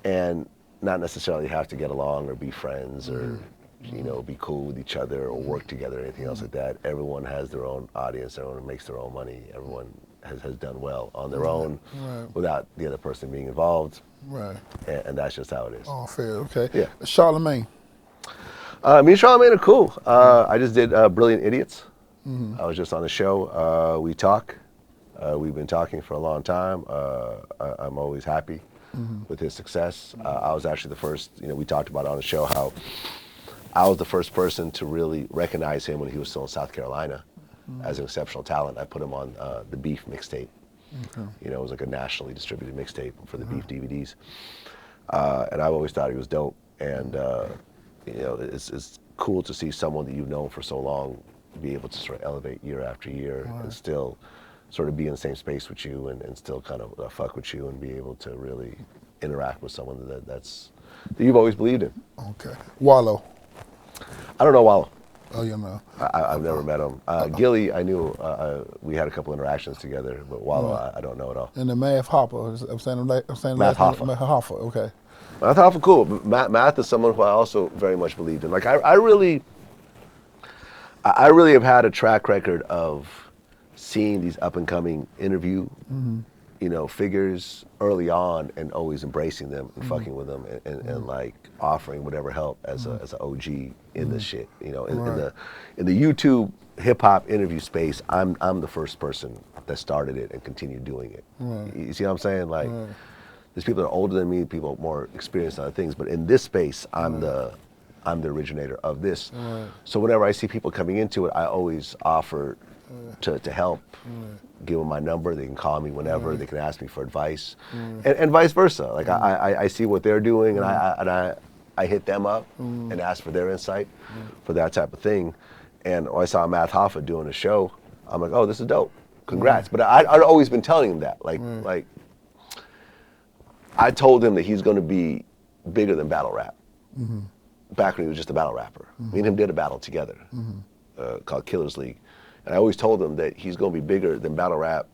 and not necessarily have to get along or be friends or be cool with each other or work together or anything else like that. Everyone has their own audience. Everyone makes their own money. Everyone has done well on their own without the other person being involved. Right. And that's just how it is. Oh, fair. Okay. Yeah. Charlemagne. Me and Charlemagne are cool. I just did Brilliant Idiots. I was just on the show. We talk. We've been talking for a long time. I'm always happy with his success. I was actually the first, we talked about it on the show how I was the first person to really recognize him when he was still in South Carolina as an exceptional talent. I put him on the Beef mixtape. It was like a nationally distributed mixtape for the Beef DVDs. And I've always thought he was dope. And, it's cool to see someone that you've known for so long be able to sort of elevate year after year and still sort of be in the same space with you and still kind of fuck with you and be able to really interact with someone that you've always believed in. Okay. Wallow. I don't know Wallow. Oh, you know. I've never met him. Gilly, I knew. We had a couple interactions together, but Wallow, I don't know at all. And the Math Hopper, I'm saying Math Hoffa. Math Hoffa, okay. Math Hoffa, cool. Math is someone who I also very much believed in. Like I really have had a track record of seeing these up and coming interview, figures early on and always embracing them and fucking with them and like offering whatever help as an OG in this shit. In the YouTube hip hop interview space, I'm the first person that started it and continued doing it. Right. You see what I'm saying? Like there's people that are older than me, people more experienced in other things, but in this space, I'm the originator of this. So whenever I see people coming into it, I always offer to help, give them my number. They can call me whenever. They can ask me for advice, and vice versa. Like I see what they're doing, and I hit them up and ask for their insight for that type of thing. And when I saw Math Hoffa doing a show, I'm like, oh, this is dope. Congrats. But I'd always been telling him that. Like I told him that he's going to be bigger than battle rap. Back when he was just a battle rapper. Me and him did a battle together called Killers League. And I always told him that he's going to be bigger than battle rap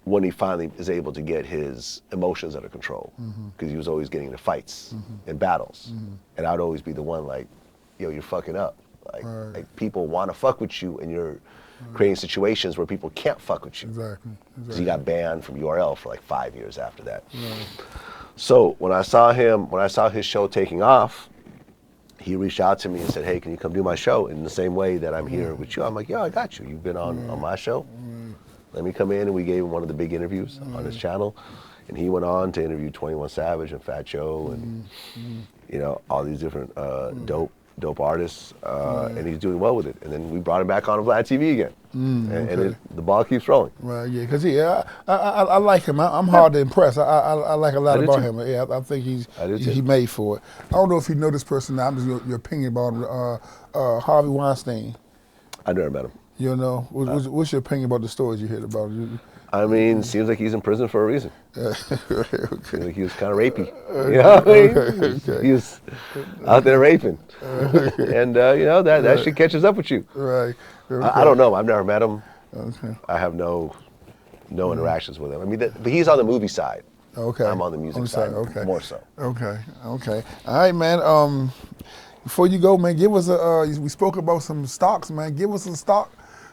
when he finally is able to get his emotions under control. Because he was always getting into fights and battles. And I'd always be the one like, yo, you're fucking up. Like people want to fuck with you and you're creating situations where people can't fuck with you. Exactly. Because he got banned from URL for like 5 years after that. So when I saw his show taking off, he reached out to me and said, hey, can you come do my show in the same way that I'm here with you? I'm like, yeah, I got you. You've been on my show. Let me come in. And we gave him one of the big interviews on his channel. And he went on to interview 21 Savage and Fat Joe and, all these different dope artists. And he's doing well with it. And then we brought him back on Vlad TV again. And the ball keeps rolling. Right, yeah, because I like him. I'm hard to impress. I like a lot about him. Yeah, I think he's made for it. I don't know if you know this person now. I'm just your opinion about him. Harvey Weinstein. I never met him. You know, what's your opinion about the stories you heard about? I mean, seems like he's in prison for a reason. Seems like he was kind of rapey. He was out there raping. And, that shit catches up with you. Right. I don't know. I've never met him. Okay. I have no interactions with him. I mean, but he's on the movie side. Okay. I'm on the music side, more so. Okay. All right, man. Before you go, man, give us we spoke about some stocks, man. Give us a stock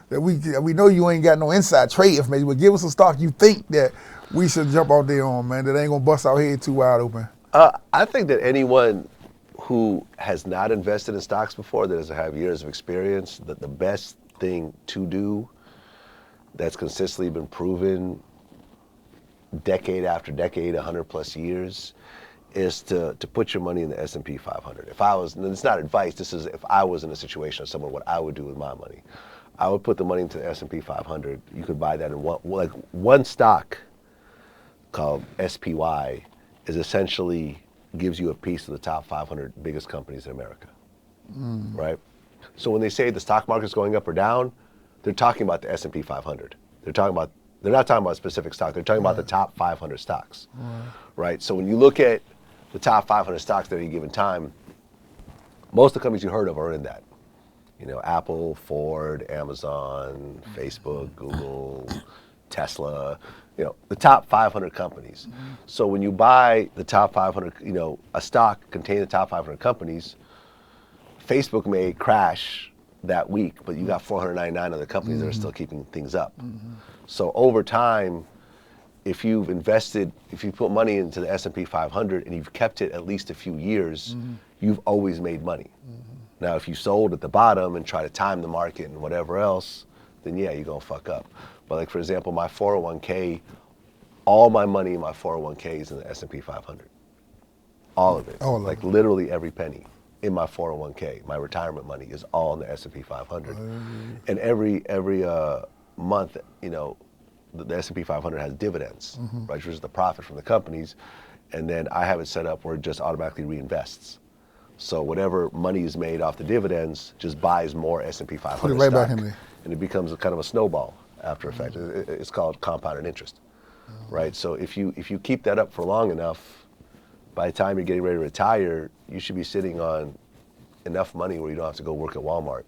that we know you ain't got no inside trade information, but give us a stock you think that we should jump out there on, man, that ain't gonna bust our head too wide open. I think that anyone who has not invested in stocks before, that doesn't have years of experience, that the best thing to do that's consistently been proven decade after decade, 100 plus years, is to put your money in the S&P 500. If I was, and it's not advice, this is if I was in a situation of someone, what I would do with my money. I would put the money into the S&P 500. You could buy that in one stock called SPY is essentially gives you a piece of the top 500 biggest companies in America, right? So when they say the stock market's going up or down, they're talking about the S&P 500. They're not talking about a specific stock. They're talking about the top 500 stocks, right? So when you look at the top 500 stocks at any given time, most of the companies you heard of are in that. Apple, Ford, Amazon, Facebook, Google, Tesla, the top 500 companies. So when you buy the top 500, a stock containing the top 500 companies, Facebook may crash that week, but you got 499 other companies that are still keeping things up. So over time, if you put money into the S&P 500 and you've kept it at least a few years, you've always made money. Now, if you sold at the bottom and try to time the market and whatever else, then yeah, you're gonna fuck up. But like, for example, my 401k, all my money in my 401k is in the S&P 500. All of it, like literally every penny in my 401k, my retirement money is all in the S&P 500. And every month, the S&P 500 has dividends, right, which is the profit from the companies. And then I have it set up where it just automatically reinvests. So whatever money is made off the dividends just buys more S&P 500 Put it right stock, back in there. And it becomes a kind of a snowball after effect. It's called compounded interest, right? So if you keep that up for long enough, by the time you're getting ready to retire, you should be sitting on enough money where you don't have to go work at Walmart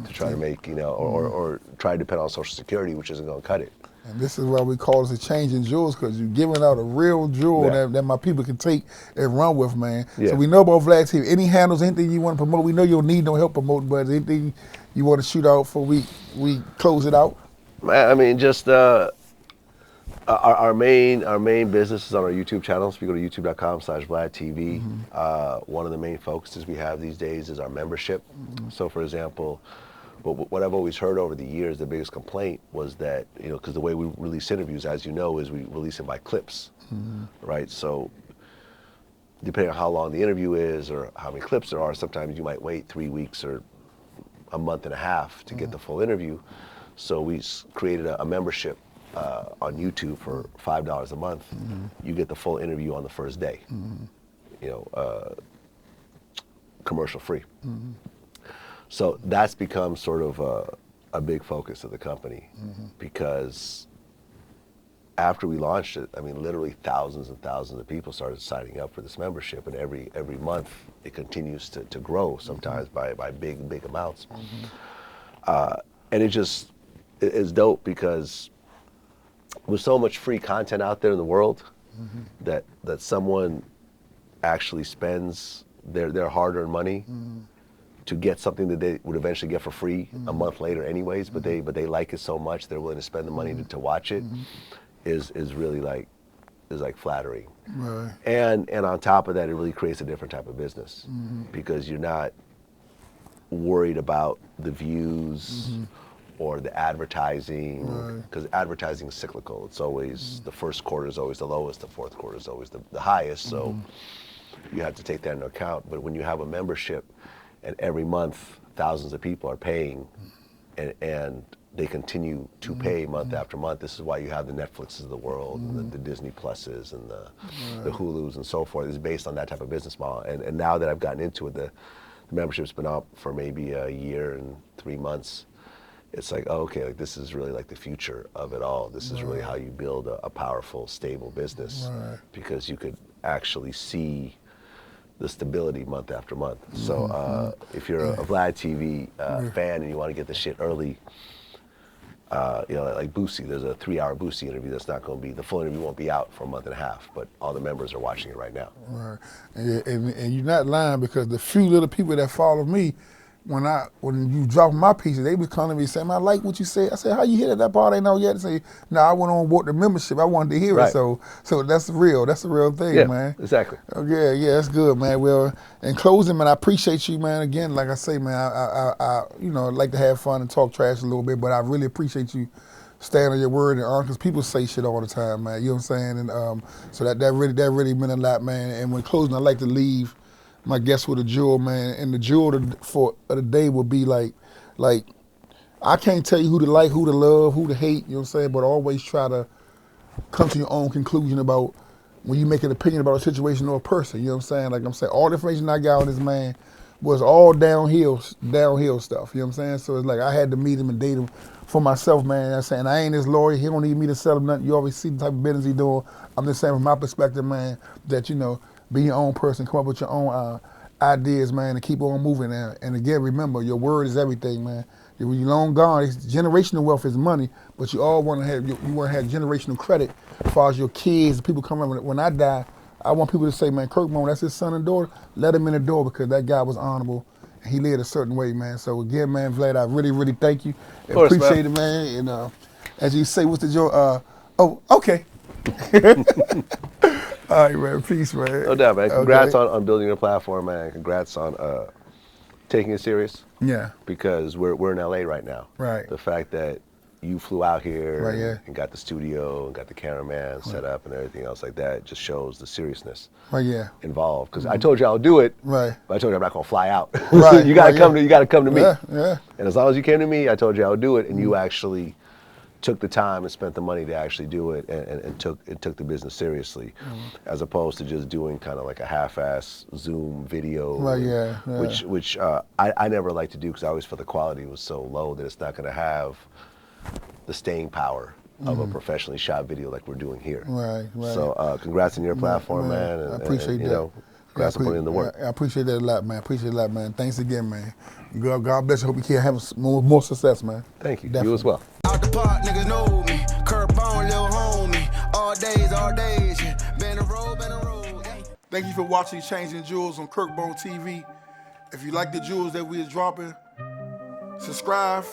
to try to make, or try to depend on Social Security, which isn't going to cut it. And this is why we call this a change in jewels, because you're giving out a real jewel that my people can take and run with, man. Yeah. So we know about Vlad TV. Any handles, anything you want to promote? We know you'll need no help promoting, but anything you want to shoot out for we close it out? I mean, just our main business is on our YouTube channel. So if you go to youtube.com/VladTV, one of the main focuses we have these days is our membership. So for example, what I've always heard over the years, the biggest complaint was that, because the way we release interviews, as you know, is we release them by clips, right? So depending on how long the interview is or how many clips there are, sometimes you might wait 3 weeks or a month and a half to get the full interview. So we created a membership on YouTube for $5 a month. You get the full interview on the first day, commercial free. So that's become sort of a big focus of the company, because after we launched it, I mean, literally thousands and thousands of people started signing up for this membership, and every month it continues to grow, sometimes by big amounts. And it is dope, because with so much free content out there in the world, that someone actually spends their hard-earned money to get something that they would eventually get for free a month later anyways, but they like it so much they're willing to spend the money to watch it, is really like flattering. Right. And on top of that, it really creates a different type of business, because you're not worried about the views or the advertising, because advertising is cyclical. It's always the first quarter is always the lowest, the fourth quarter is always the highest. So you have to take that into account. But when you have a membership, and every month thousands of people are paying, and they continue to pay month after month. This is why you have the Netflixes of the world, and the Disney Pluses, and the Hulus, and so forth. It's based on that type of business model. And now that I've gotten into it, the membership's been up for maybe a year and 3 months. It's like, oh, okay, like this is really like the future of it all. This is really how you build a powerful, stable business, because you could actually see the stability month after month. So if you're a Vlad TV fan and you want to get the shit early, like Boosie, there's a 3-hour Boosie interview that's not going to be, the full interview won't be out for a month and a half, but all the members are watching it right now. Right, and you're not lying, because the few little people that follow me, when you drop my pieces, they was calling me saying, I like what you said. I said, how you hit it? That part ain't out yet. They say, no, I went on board the membership. I wanted to hear it. So that's real. That's the real thing, man. Exactly. Yeah, that's good, man. Well, in closing, man, I appreciate you, man. Again, like I say, man, I like to have fun and talk trash a little bit, but I really appreciate you staying on your word and honor, because people say shit all the time, man. You know what I'm saying? And so that really meant a lot, man. And when closing, I like to leave my guests with a jewel, man, and the jewel for the day would be like I can't tell you who to like, who to love, who to hate, you know what I'm saying, but always try to come to your own conclusion about when you make an opinion about a situation or a person, you know what I'm saying? Like I'm saying, all the information I got on this man was all downhill stuff, you know what I'm saying? So it's like I had to meet him and date him for myself, man. I'm saying I ain't his lawyer, he don't need me to sell him nothing. You always see the type of business he doing. I'm just saying from my perspective, man, that be your own person, come up with your own ideas, man, and keep on moving. And again, remember, your word is everything, man. When you're long gone, generational wealth is money, but you all want to have generational credit as far as your kids, people come around. When I die, I want people to say, man, Curtbone, that's his son and daughter. Let him in the door, because that guy was honorable and he lived a certain way, man. So again, man, Vlad, I really, really thank you. Of course, appreciate it, man. And as you say, what's the joke? Oh, okay. All right, man. Peace, man. No doubt, man. Congrats on building your platform, man. Congrats on taking it serious. Yeah. Because we're in LA right now. Right. The fact that you flew out here and got the studio and got the cameraman set up and everything else like that just shows the seriousness involved. Because I told you I'll do it, but I told you I'm not gonna fly out. Right. You gotta come to me. Yeah. And as long as you came to me, I told you I would do it, and you actually took the time and spent the money to actually do it, and took the business seriously, as opposed to just doing kind of like a half-ass Zoom video, which I never like to do, because I always felt the quality was so low that it's not going to have the staying power of a professionally shot video like we're doing here. Right. So congrats on your platform, man. I appreciate that. grasp upon in the work. I appreciate that a lot, man. Thanks again, man. God bless you. Hope you can have more success, man. Thank you. Definitely. You as well. Out the park, niggas know me. Curtbone, little homie. All days, yeah. Been a road, yeah. Thank you for watching Changing Jewels on Curtbone TV. If you like the jewels that we are dropping, subscribe,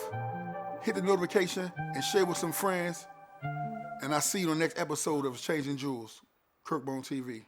hit the notification, and share with some friends. And I'll see you on the next episode of Changing Jewels, Curtbone TV.